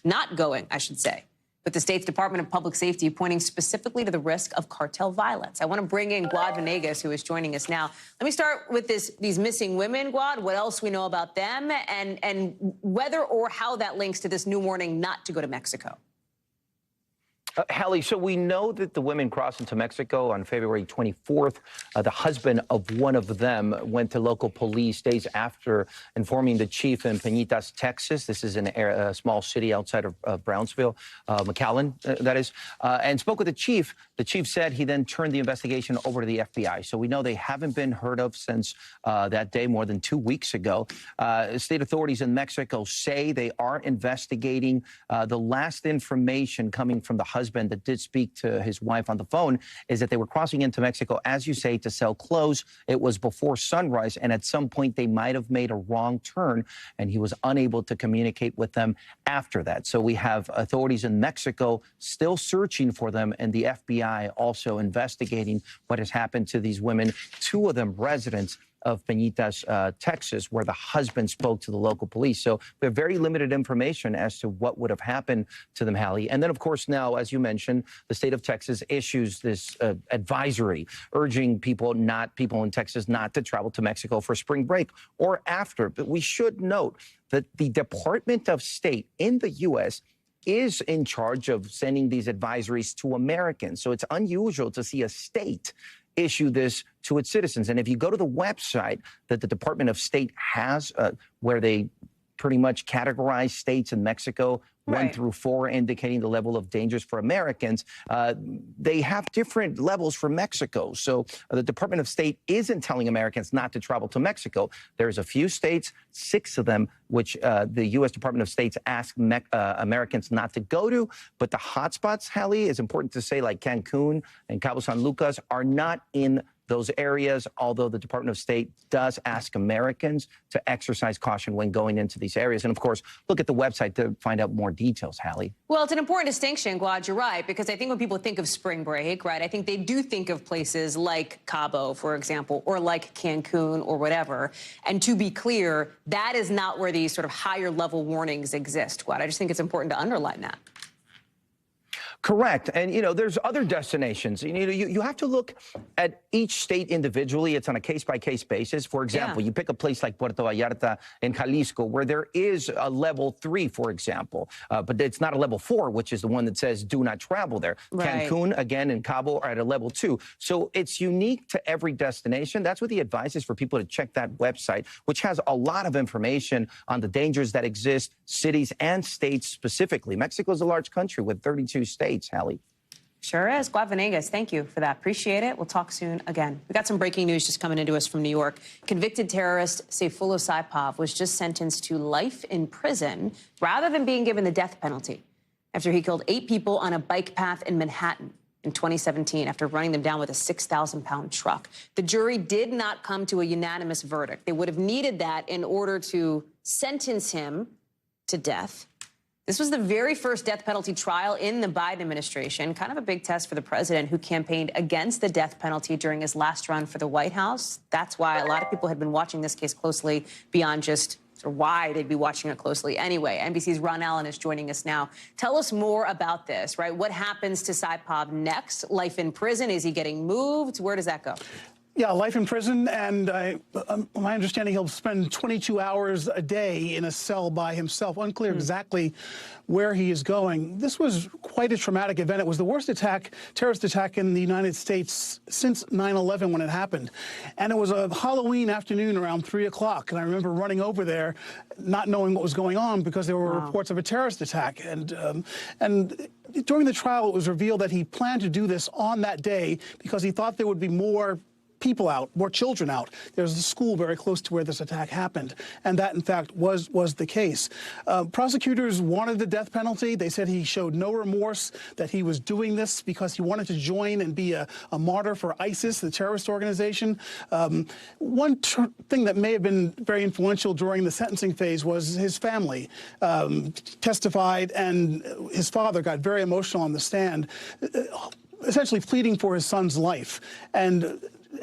not going, I should say. With the state's Department of Public Safety pointing specifically to the risk of cartel violence. I want to bring in Guad Venegas, who is joining us now. Let me start with these missing women, Guad. What else we know about them and whether or how that links to this new warning not to go to Mexico. Hallie, so we know that the women crossed into Mexico on February 24th. The husband of one of them went to local police days after informing the chief in Peñitas, Texas. This is in a small city outside of Brownsville, McAllen, that is, and spoke with the chief. The chief said he then turned the investigation over to the FBI. So we know they haven't been heard of since that day, more than 2 weeks ago. State authorities in Mexico say they are investigating. The last information coming from the husband that did speak to his wife on the phone is that they were crossing into Mexico, as you say, to sell clothes. It was before sunrise, and at some point they might have made a wrong turn, and he was unable to communicate with them after that. So we have authorities in Mexico still searching for them, and the FBI also investigating what has happened to these women, 2 of them residents of Peñitas, Texas, where the husband spoke to the local police. So we have very limited information as to what would have happened to them, Hallie. And then, of course, now, as you mentioned, the state of Texas issues this advisory urging people in Texas not to travel to Mexico for spring break or after. But we should note that the Department of State in the U.S. is in charge of sending these advisories to Americans. So it's unusual to see a state issue this to its citizens. And if you go to the website that the Department of State has, where they pretty much categorize states in Mexico, 1 through 4, indicating the level of dangers for Americans, they have different levels for Mexico. So the Department of State isn't telling Americans not to travel to Mexico. There's a few states, 6 of them, which the U.S. Department of State asks Americans not to go to. But the hotspots, Hallie, is important to say, like Cancun and Cabo San Lucas, are not in those areas, although the Department of State does ask Americans to exercise caution when going into these areas. And, of course, look at the website to find out more details, Hallie. Well, it's an important distinction, Glad, you're right, because I think when people think of spring break, right, I think they do think of places like Cabo, for example, or like Cancun or whatever. And to be clear, that is not where these sort of higher level warnings exist, Glad. I just think it's important to underline that. Correct. And, there's other destinations. You have to look at each state individually. It's on a case-by-case basis. For example, you pick a place like Puerto Vallarta in Jalisco, where there is a level 3, for example, but it's not a level 4, which is the one that says do not travel there. Right. Cancun, again, and Cabo are at a level 2. So it's unique to every destination. That's what the advice is for people to check that website, which has a lot of information on the dangers that exist, cities and states specifically. Mexico is a large country with 32 states. Hallie. Sure is. Glad Venegas, thank you for that. Appreciate it. We'll talk soon again. We got some breaking news just coming into us from New York. Convicted terrorist Sayfullo Saipov was just sentenced to life in prison rather than being given the death penalty after he killed 8 people on a bike path in Manhattan in 2017 after running them down with a 6,000-pound truck. The jury did not come to a unanimous verdict. They would have needed that in order to sentence him to death. This was the very first death penalty trial in the Biden administration, kind of a big test for the president, who campaigned against the death penalty during his last run for the White House. That's why a lot of people had been watching this case closely beyond just why they'd be watching it closely anyway. NBC's Ron Allen is joining us now. Tell us more about this, right? What happens to Saipov next? Life in prison? Is he getting moved? Where does that go? Yeah, life in prison, and my understanding he'll spend 22 hours a day in a cell by himself. Unclear exactly where he is going. This was quite a traumatic event. It was the worst terrorist attack in the United States since 9/11 when it happened. And it was a Halloween afternoon around 3 o'clock. And I remember running over there, not knowing what was going on because there were reports of a terrorist attack. And during the trial, it was revealed that he planned to do this on that day because he thought there would be more people out, more children out. There's a school very close to where this attack happened, and that, in fact, was the case. Prosecutors wanted the death penalty. They said he showed no remorse, that he was doing this because he wanted to join and be a martyr for ISIS, the terrorist organization. One thing that may have been very influential during the sentencing phase was his family testified, and his father got very emotional on the stand, essentially pleading for his son's life.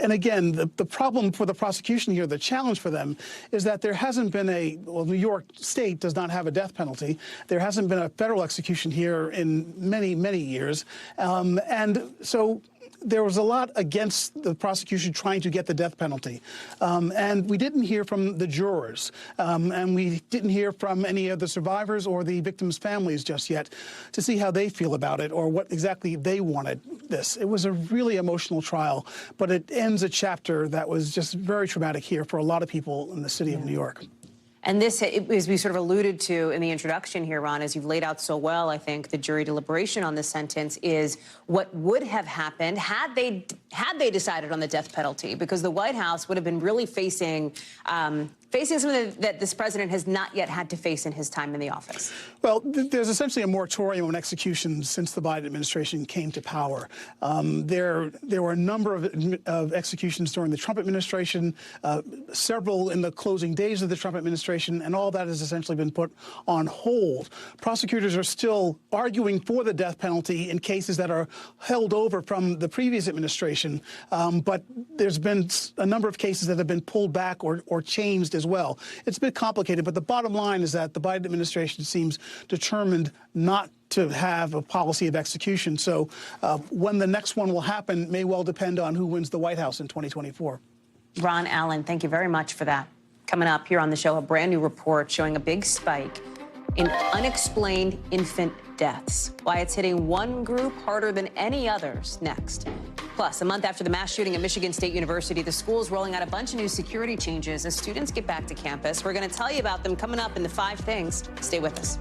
And again, the problem for the prosecution here, the challenge for them, is that there hasn't been New York State does not have a death penalty. There hasn't been a federal execution here in many, many years. And so there was a lot against the prosecution trying to get the death penalty. And we didn't hear from the jurors. And we didn't hear from any of the survivors or the victims' families just yet to see how they feel about it or what exactly they wanted this. It was a really emotional trial, but it ends a chapter that was just very traumatic here for a lot of people in the city of New York. And this, as we sort of alluded to in the introduction here, Ron, as you've laid out so well, I think the jury deliberation on this sentence is what would have happened had they decided on the death penalty, because the White House would have been really facing something that this president has not yet had to face in his time in the office. Well, there's essentially a moratorium on executions since the Biden administration came to power. There were a number of executions during the Trump administration, several in the closing days of the Trump administration, and all that has essentially been put on hold. Prosecutors are still arguing for the death penalty in cases that are held over from the previous administration, but there's been a number of cases that have been pulled back or changed as well. It's a bit complicated, but the bottom line is that the Biden administration seems determined not to have a policy of execution. So when the next one will happen may well depend on who wins the White House in 2024. Ron Allen, thank you very much for that. Coming up here on the show, a brand new report showing a big spike in unexplained infant deaths. Why it's hitting one group harder than any others next. Plus, a month after the mass shooting at Michigan State University, the school is rolling out a bunch of new security changes as students get back to campus. We're going to tell you about them coming up in the 5 Things. Stay with us.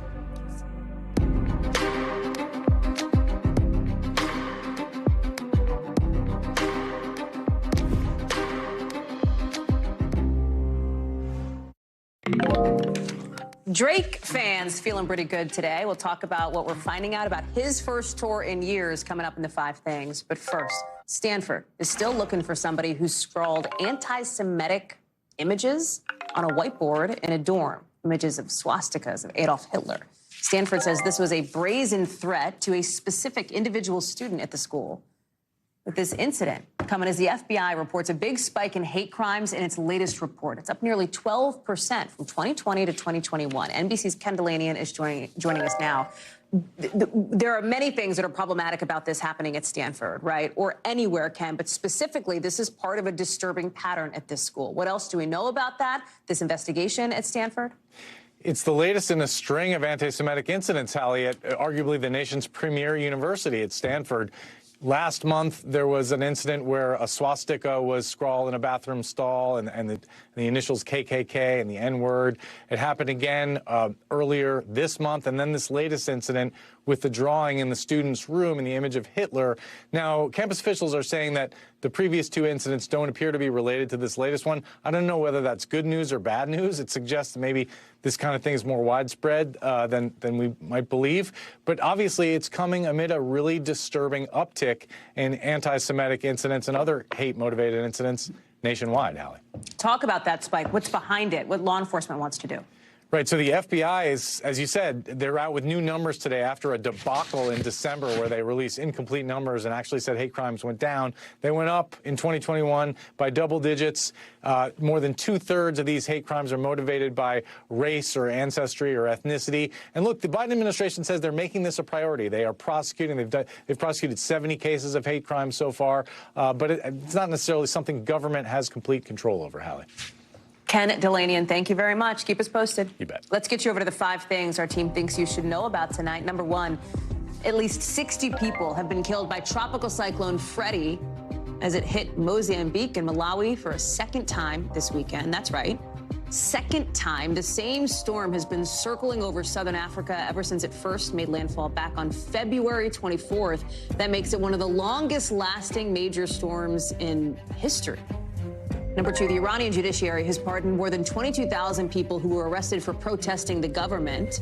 Drake fans feeling pretty good today. We'll talk about what we're finding out about his first tour in years coming up in the 5 Things. But first, Stanford is still looking for somebody who scrawled anti-Semitic images on a whiteboard in a dorm, images of swastikas of Adolf Hitler. Stanford says this was a brazen threat to a specific individual student at the school. With this incident coming as the FBI reports a big spike in hate crimes in its latest report. It's up nearly 12% from 2020 to 2021. NBC's Ken Delanian is joining us now. There are many things that are problematic about this happening at Stanford, right? Or anywhere, Ken, but specifically, this is part of a disturbing pattern at this school. What else do we know about that, this investigation at Stanford? It's the latest in a string of anti-Semitic incidents, Hallie, at arguably the nation's premier university at Stanford. Last month, there was an incident where a swastika was scrawled in a bathroom stall and the initials KKK and the N-word. It happened again earlier this month, and then this latest incident with the drawing in the student's room in the image of Hitler. Now, campus officials are saying that the previous 2 incidents don't appear to be related to this latest one. I don't know whether that's good news or bad news. It suggests that maybe this kind of thing is more widespread than we might believe. But obviously, it's coming amid a really disturbing uptick in anti-Semitic incidents and other hate-motivated incidents nationwide, Hallie. Talk about that spike. What's behind it? What law enforcement wants to do? Right. So the FBI is, as you said, they're out with new numbers today after a debacle in December where they released incomplete numbers and actually said hate crimes went down. They went up in 2021 by double digits. More than 2/3 of these hate crimes are motivated by race or ancestry or ethnicity. And look, the Biden administration says they're making this a priority. They are prosecuting. They've prosecuted 70 cases of hate crimes so far. But it's not necessarily something government has complete control over, Hallie. Ken Delanian, thank you very much. Keep us posted. You bet. Let's get you over to the 5 Things our team thinks you should know about tonight. Number 1, at least 60 people have been killed by tropical cyclone Freddie as it hit Mozambique and Malawi for a second time this weekend. That's right. Second time. The same storm has been circling over southern Africa ever since it first made landfall back on February 24th. That makes it one of the longest lasting major storms in history. Number 2, the Iranian judiciary has pardoned more than 22,000 people who were arrested for protesting the government,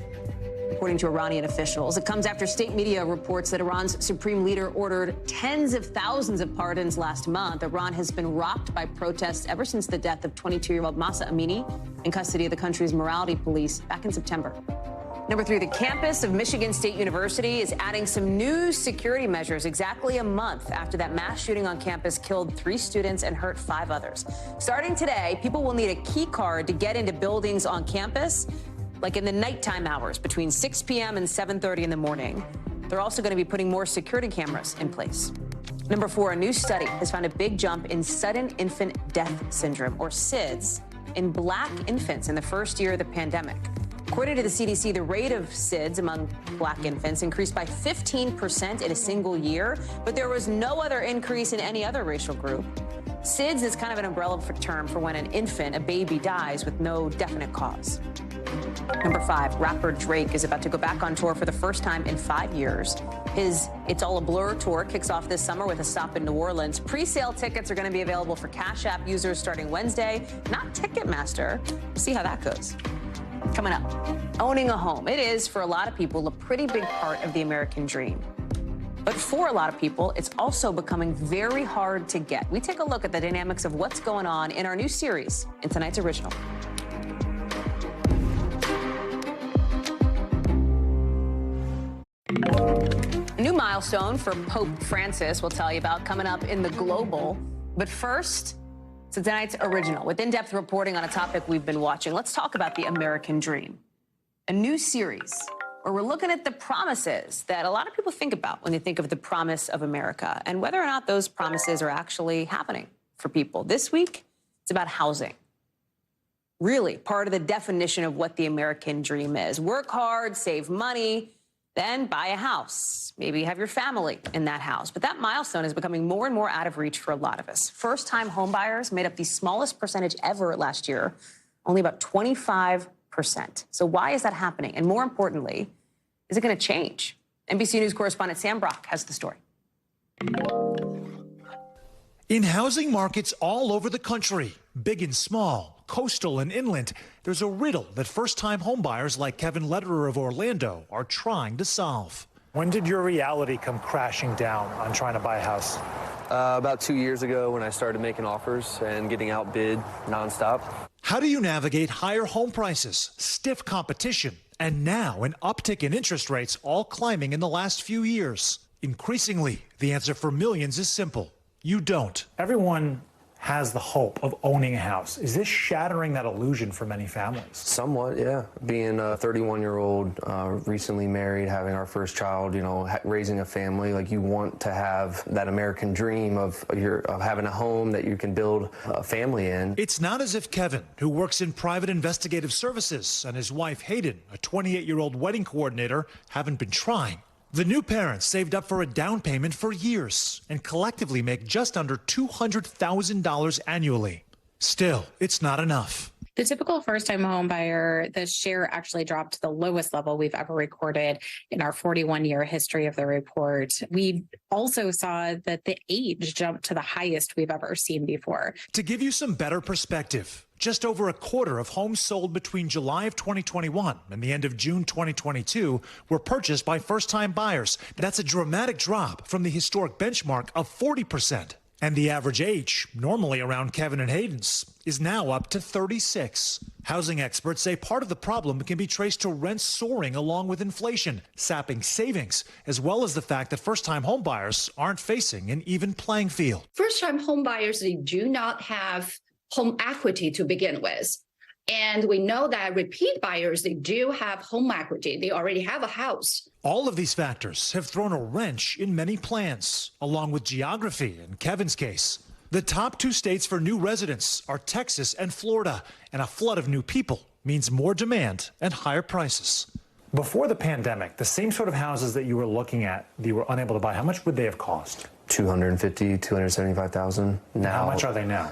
according to Iranian officials. It comes after state media reports that Iran's supreme leader ordered tens of thousands of pardons last month. Iran has been rocked by protests ever since the death of 22-year-old Mahsa Amini in custody of the country's morality police back in September. Number 3, the campus of Michigan State University is adding some new security measures exactly a month after that mass shooting on campus killed 3 students and hurt 5 others. Starting today, people will need a key card to get into buildings on campus, like in the nighttime hours between 6 p.m. and 7:30 in the morning. They're also going to be putting more security cameras in place. Number 4, a new study has found a big jump in sudden infant death syndrome, or SIDS, in Black infants in the first year of the pandemic. According to the CDC, the rate of SIDS among Black infants increased by 15% in a single year, but there was no other increase in any other racial group. SIDS is kind of an umbrella term for when an infant, a baby, dies with no definite cause. Number 5, rapper Drake is about to go back on tour for the first time in 5 years. His It's All a Blur tour kicks off this summer with a stop in New Orleans. Pre-sale tickets are going to be available for Cash App users starting Wednesday, not Ticketmaster. See how that goes. Coming up, owning a home. It is, for a lot of people, a pretty big part of the American dream. But for a lot of people, it's also becoming very hard to get. We take a look at the dynamics of what's going on in our new series in tonight's original. A new milestone for Pope Francis we'll tell you about coming up in the global. But first, to tonight's original, with in-depth reporting on a topic we've been watching. Let's talk about the American dream. A new series where we're looking at the promises that a lot of people think about when they think of the promise of America and whether or not those promises are actually happening for people. This week, it's about housing. Really, part of the definition of what the American dream is. Work hard, save money, then buy a house. Maybe have your family in that house. But that milestone is becoming more and more out of reach for a lot of us. First-time homebuyers made up the smallest percentage ever last year, only about 25%. So why is that happening? And more importantly, is it going to change? NBC News correspondent Sam Brock has the story. In housing markets all over the country, big and small, coastal and inland, there's a riddle that first-time homebuyers like Kevin Lederer of Orlando are trying to solve. When did your reality come crashing down on trying to buy a house? About 2 years ago when I started making offers and getting outbid nonstop. How do you navigate higher home prices, stiff competition, and now an uptick in interest rates all climbing in the last few years? Increasingly, the answer for millions is simple. You don't. Everyone has the hope of owning a house. Is this shattering that illusion for many families? Somewhat, yeah. Being a 31-year-old, recently married, having our first child, you know, raising a family, like you want to have that American dream of having a home that you can build a family in. It's not as if Kevin, who works in private investigative services, and his wife Hayden, a 28-year-old wedding coordinator, haven't been trying. The new parents saved up for a down payment for years and collectively make just under $200,000 annually. Still, it's not enough. The typical first-time home buyer, the share actually dropped to the lowest level we've ever recorded in our 41-year history of the report. We also saw that the age jumped to the highest we've ever seen before. To give you some better perspective, just over a quarter of homes sold between July of 2021 and the end of June 2022 were purchased by first-time buyers. That's a dramatic drop from the historic benchmark of 40%. And the average age, normally around Kevin and Hayden's, is now up to 36. Housing experts say part of the problem can be traced to rents soaring along with inflation, sapping savings, as well as the fact that first-time homebuyers aren't facing an even playing field. First-time homebuyers, they do not have home equity to begin with. And we know that repeat buyers, they do have home equity. They already have a house. All of these factors have thrown a wrench in many plans, along with geography in Kevin's case. The top two states for new residents are Texas and Florida, and a flood of new people means more demand and higher prices. Before the pandemic, the same sort of houses that you were looking at, that you were unable to buy, how much would they have cost? $250,000, $275,000. Now, how much are they now?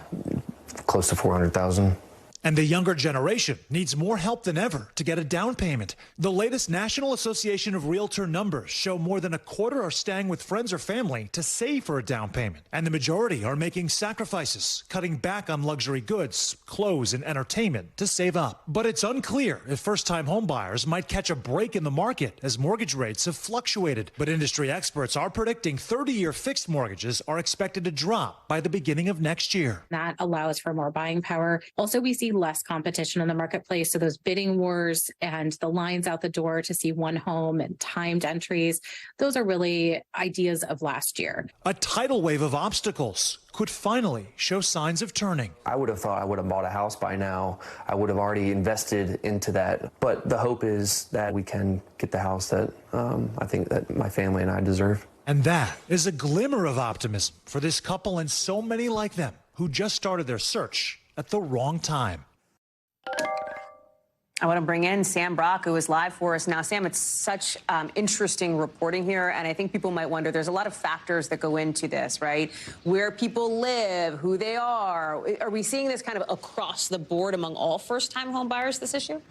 Close to $400,000. And the younger generation needs more help than ever to get a down payment. The latest National Association of Realtor numbers show more than a quarter are staying with friends or family to save for a down payment. And the majority are making sacrifices, cutting back on luxury goods, clothes, and entertainment to save up. But it's unclear if first-time homebuyers might catch a break in the market as mortgage rates have fluctuated. But industry experts are predicting 30-year fixed mortgages are expected to drop by the beginning of next year. That allows for more buying power. Also, we see less competition in the marketplace. So those bidding wars and the lines out the door to see one home and timed entries, those are really ideas of last year. A tidal wave of obstacles could finally show signs of turning. I would have thought I would have bought a house by now. I would have already invested into that. But the hope is that we can get the house that I think that my family and I deserve. And that is a glimmer of optimism for this couple and so many like them who just started their search at the wrong time. I want to bring in Sam Brock, who is live for us now. Sam, it's such interesting reporting here, and I think people might wonder, there's a lot of factors that go into this, right? Where people live, who they are. Are we seeing this kind of across the board among all first-time home buyers, this issue?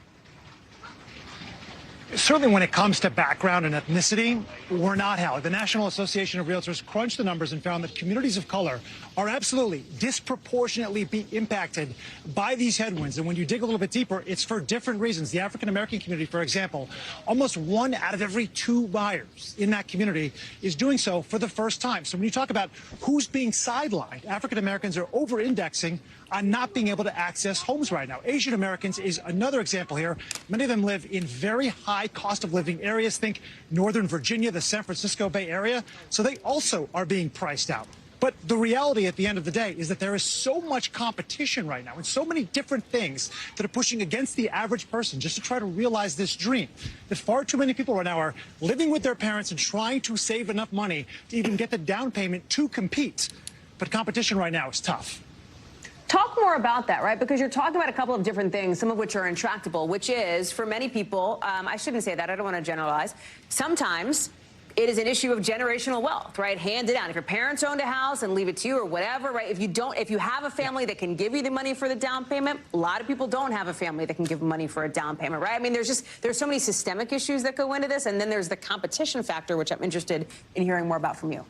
Certainly when it comes to background and ethnicity, we're not, Hallie. The National Association of Realtors crunched the numbers and found that communities of color are absolutely disproportionately be impacted by these headwinds. And when you dig a little bit deeper, it's for different reasons. The African-American community, for example, almost 1 out of every 2 buyers in that community is doing so for the first time. So when you talk about who's being sidelined, African-Americans are over-indexing on not being able to access homes right now. Asian Americans is another example here. Many of them live in very high cost of living areas. Think Northern Virginia, the San Francisco Bay Area. So they also are being priced out. But the reality at the end of the day is that there is so much competition right now and so many different things that are pushing against the average person just to try to realize this dream, that far too many people right now are living with their parents and trying to save enough money to even get the down payment to compete. But competition right now is tough. Talk more about that, right? Because you're talking about a couple of different things, some of which are intractable, which is, for many people, I shouldn't say that, I don't want to generalize, sometimes it is an issue of generational wealth, right? Hand it down. If your parents owned a house and leave it to you or whatever, right? If you have a family that can give you the money for the down payment, a lot of people don't have a family that can give money for a down payment, right? I mean, there's so many systemic issues that go into this, and then there's the competition factor, which I'm interested in hearing more about from you.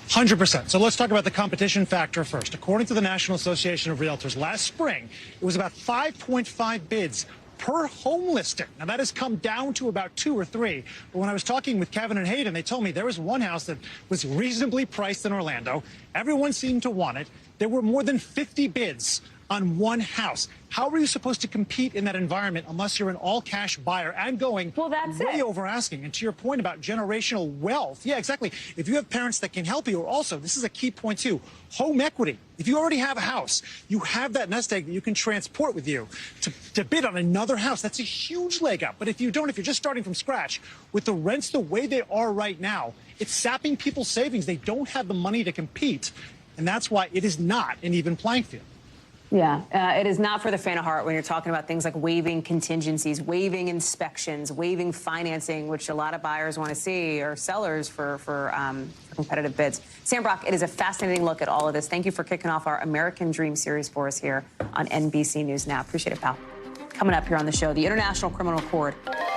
100%. So let's talk about the competition factor first. According to the National Association of Realtors, last spring, it was about 5.5 bids per home listing. Now, that has come down to about 2 or 3. But when I was talking with Kevin and Hayden, they told me there was one house that was reasonably priced in Orlando. Everyone seemed to want it. There were more than 50 bids on one house. How are you supposed to compete in that environment unless you're an all-cash buyer and going way over asking? And to your point about generational wealth, yeah, exactly. If you have parents that can help you, or also, this is a key point too, home equity. If you already have a house, you have that nest egg that you can transport with you to bid on another house. That's a huge leg up. But if you don't, if you're just starting from scratch, with the rents the way they are right now, it's sapping people's savings. They don't have the money to compete. And that's why it is not an even playing field. Yeah, it is not for the faint of heart when you're talking about things like waiving contingencies, waiving inspections, waiving financing, which a lot of buyers want to see, or sellers for competitive bids. Sam Brock, it is a fascinating look at all of this. Thank you for kicking off our American Dream series for us here on NBC News Now. Appreciate it, pal. Coming up here on the show, the International Criminal Court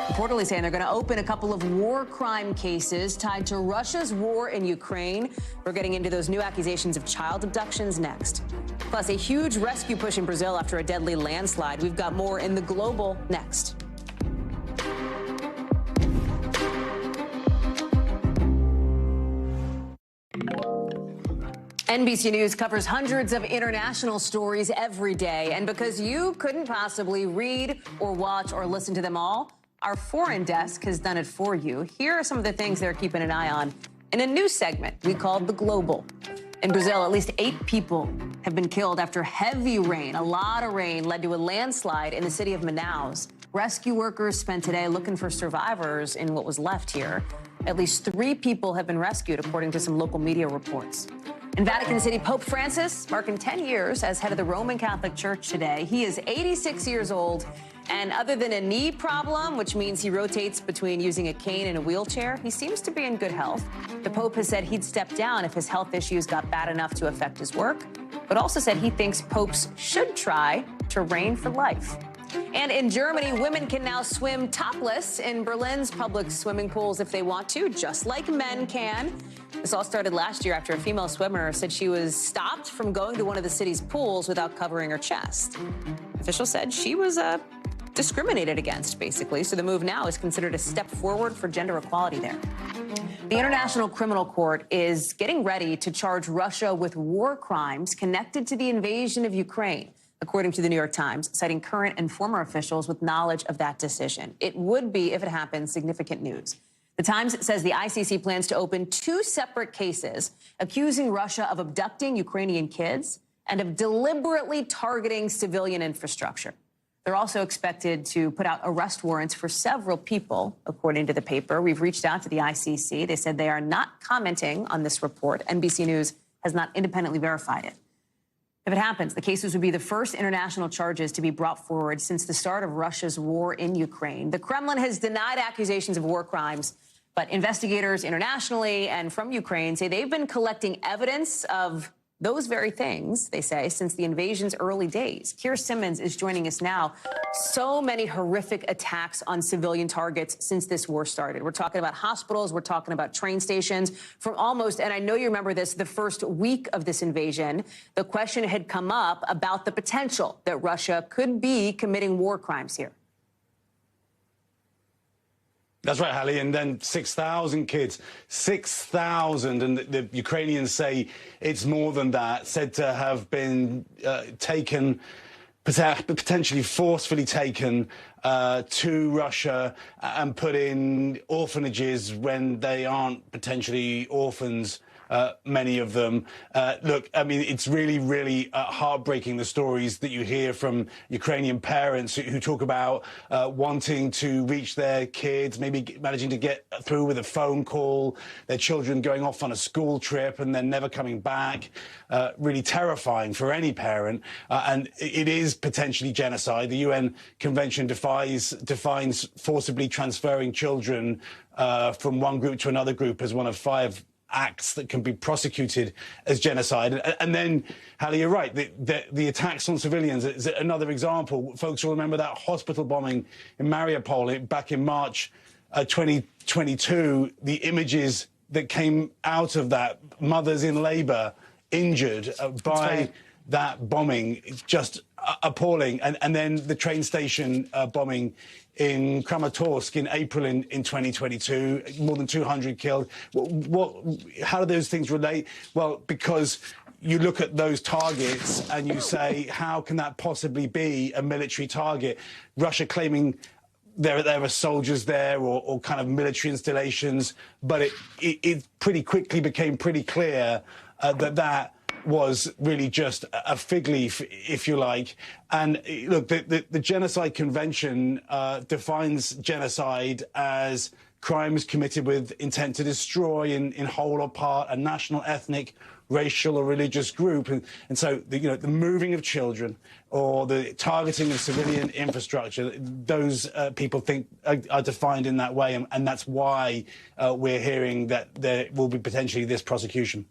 reportedly saying they're going to open a couple of war crime cases tied to Russia's war in Ukraine. We're getting into those new accusations of child abductions next. Plus, a huge rescue push in Brazil after a deadly landslide. We've got more in the global next. NBC News covers hundreds of international stories every day. And because you couldn't possibly read or watch or listen to them all, our foreign desk has done it for you. Here are some of the things they're keeping an eye on in a new segment we called The Global. In Brazil, at least 8 people have been killed after heavy rain, a lot of rain, led to a landslide in the city of Manaus. Rescue workers spent today looking for survivors in what was left here. At least 3 people have been rescued, according to some local media reports. In Vatican City, Pope Francis marking 10 years as head of the Roman Catholic Church today. He is 86 years old, and other than a knee problem, which means he rotates between using a cane and a wheelchair, he seems to be in good health. The Pope has said he'd step down if his health issues got bad enough to affect his work, but also said he thinks popes should try to reign for life. And in Germany, women can now swim topless in Berlin's public swimming pools if they want to, just like men can. This all started last year after a female swimmer said she was stopped from going to one of the city's pools without covering her chest. Officials said she was discriminated against, basically, so the move now is considered a step forward for gender equality there. The International Criminal Court is getting ready to charge Russia with war crimes connected to the invasion of Ukraine, according to the New York Times, citing current and former officials with knowledge of that decision. It would be, if it happens, significant news. The Times says the ICC plans to open 2 separate cases accusing Russia of abducting Ukrainian kids and of deliberately targeting civilian infrastructure. They're also expected to put out arrest warrants for several people, according to the paper. We've reached out to the ICC. They said they are not commenting on this report. NBC News has not independently verified it. If it happens, the cases would be the first international charges to be brought forward since the start of Russia's war in Ukraine. The Kremlin has denied accusations of war crimes, but investigators internationally and from Ukraine say they've been collecting evidence of those very things, they say, since the invasion's early days. Keir Simmons is joining us now. So many horrific attacks on civilian targets since this war started. We're talking about hospitals. We're talking about train stations. From almost, and I know you remember this, the first week of this invasion, the question had come up about the potential that Russia could be committing war crimes here. That's right, Hallie. And then 6,000 kids, 6,000, and the Ukrainians say it's more than that, said to have been taken, potentially forcefully taken to Russia and put in orphanages when they aren't potentially orphans. Many of them. Look, I mean, it's really, really heartbreaking, the stories that you hear from Ukrainian parents who talk about wanting to reach their kids, maybe managing to get through with a phone call, their children going off on a school trip and then never coming back. Really terrifying for any parent. And it is potentially genocide. The UN Convention defines forcibly transferring children from one group to another group as one of 5 acts that can be prosecuted as genocide. And then, Hallie, you're right, the attacks on civilians is another example. Folks will remember that hospital bombing in Mariupol back in March 2022. The images that came out of that, mothers in labor injured by that bombing, just appalling. And then the train station bombing in Kramatorsk in April in 2022, more than 200 killed. How do those things relate? Well, because you look at those targets and you say, how can that possibly be a military target? Russia claiming there are soldiers there or kind of military installations, but it pretty quickly became pretty clear that was really just a fig leaf, if you like. And look, the Genocide Convention defines genocide as crimes committed with intent to destroy in whole or part a national, ethnic, racial or religious group. And so, the moving of children or the targeting of civilian infrastructure, those people think are defined in that way. And that's why we're hearing that there will be potentially this prosecution.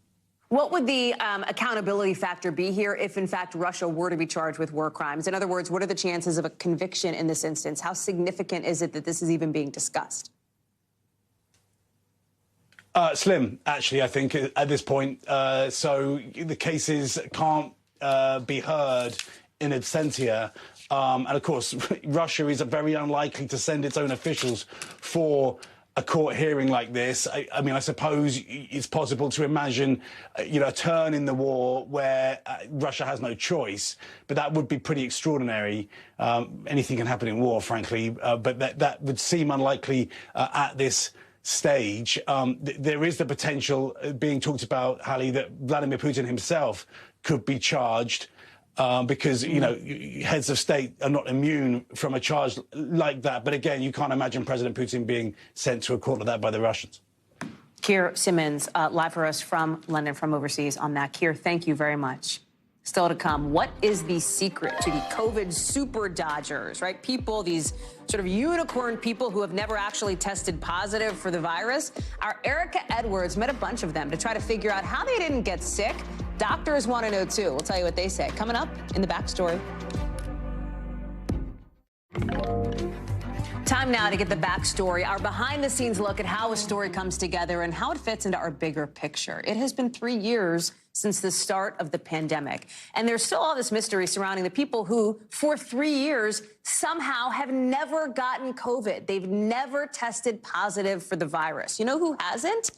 What would the accountability factor be here if, in fact, Russia were to be charged with war crimes? In other words, what are the chances of a conviction in this instance? How significant is it that this is even being discussed? Slim, actually, I think, at this point. So the cases can't be heard in absentia. And, of course, Russia is very unlikely to send its own officials for a court hearing like this. I mean, I suppose it's possible to imagine, a turn in the war where Russia has no choice, but that would be pretty extraordinary. Anything can happen in war, frankly, but that would seem unlikely at this stage. There is the potential being talked about, Hallie, that Vladimir Putin himself could be charged. Because, heads of state are not immune from a charge like that. But again, you can't imagine President Putin being sent to a court like that by the Russians. Keir Simmons, live for us from London, from overseas on that. Keir, thank you very much. Still to come, what is the secret to the COVID super dodgers, right? People, these sort of unicorn people who have never actually tested positive for the virus. Our Erica Edwards met a bunch of them to try to figure out how they didn't get sick. Doctors want to know, too. We'll tell you what they say. Coming up in the backstory. Time now to get the backstory, our behind-the-scenes look at how a story comes together and how it fits into our bigger picture. It has been 3 years since the start of the pandemic, and there's still all this mystery surrounding the people who, for 3 years, somehow have never gotten COVID. They've never tested positive for the virus. You know who hasn't?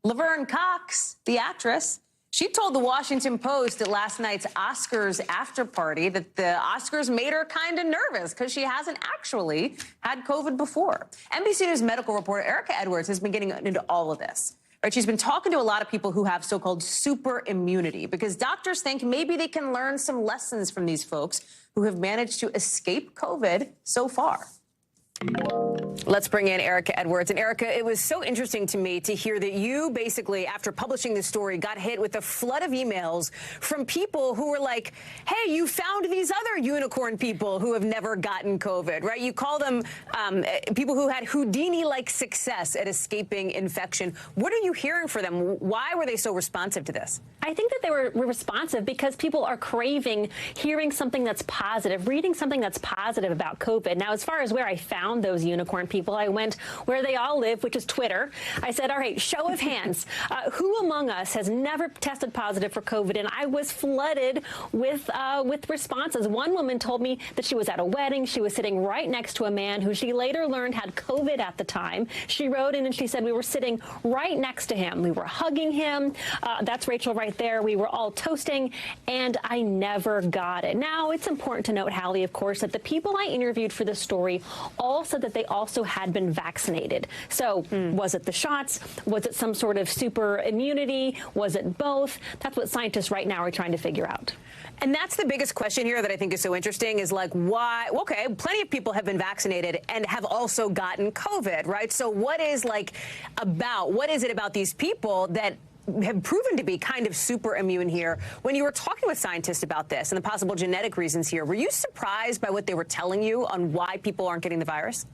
Laverne Cox, the actress. She told the Washington Post at last night's Oscars after party that the Oscars made her kind of nervous because she hasn't actually had COVID before. NBC News medical reporter Erica Edwards has been getting into all of this. Right? She's been talking to a lot of people who have so-called super immunity because doctors think maybe they can learn some lessons from these folks who have managed to escape COVID so far. Let's bring in Erica Edwards. And Erica, it was so interesting to me to hear that you basically, after publishing this story, got hit with a flood of emails from people who were like, hey, you found these other unicorn people who have never gotten COVID, right? You call them people who had Houdini-like success at escaping infection. What are you hearing from them? Why were they so responsive to this? I think that they were responsive because people are craving hearing something that's positive, reading something that's positive about COVID. Now, as far as where I found those unicorn people, I went where they all live, which is Twitter. I said, all right, show of hands. Who among us has never tested positive for COVID? And I was flooded with responses. One woman told me that she was at a wedding. She was sitting right next to a man who she later learned had COVID at the time. She wrote in and she said, we were sitting right next to him. We were hugging him. That's Rachel right there. We were all toasting, and I never got it. Now, it's important to note, Hallie, of course, that the people I interviewed for this story all said that they also had been vaccinated. So was it the shots? Was it some sort of super immunity? Was it both? That's what scientists right now are trying to figure out. And that's the biggest question here that I think is so interesting is like, why? Okay, plenty of people have been vaccinated and have also gotten COVID, right? So what is it about these people that have proven to be kind of super immune here? When you were talking with scientists about this and the possible genetic reasons here, were you surprised by what they were telling you on why people aren't getting the virus?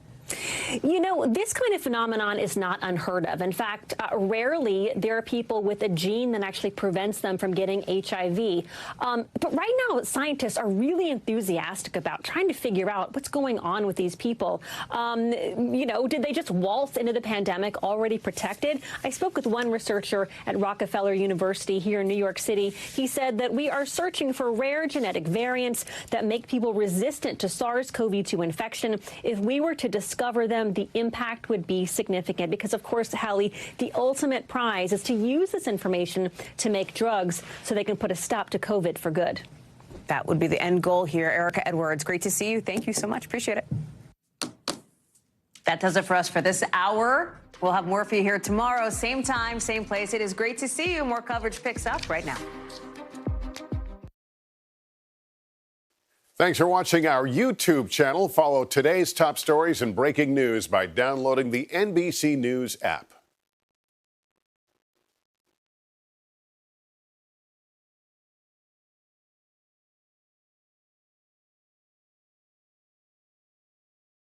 You know, this kind of phenomenon is not unheard of. In fact, rarely there are people with a gene that actually prevents them from getting HIV. But right now, scientists are really enthusiastic about trying to figure out what's going on with these people. You know, did they just waltz into the pandemic already protected? I spoke with one researcher at Rockefeller University here in New York City. He said that we are searching for rare genetic variants that make people resistant to SARS-CoV-2 infection. If we were to discover them, the impact would be significant because, of course, Hallie, the ultimate prize is to use this information to make drugs so they can put a stop to COVID for good. That would be the end goal here. Erica Edwards, great to see you. Thank you so much. Appreciate it. That does it for us for this hour. We'll have more for you here tomorrow, same time, same place. It is great to see you. More coverage picks up right now. Thanks for watching our YouTube channel. Follow today's top stories and breaking news by downloading the NBC News app.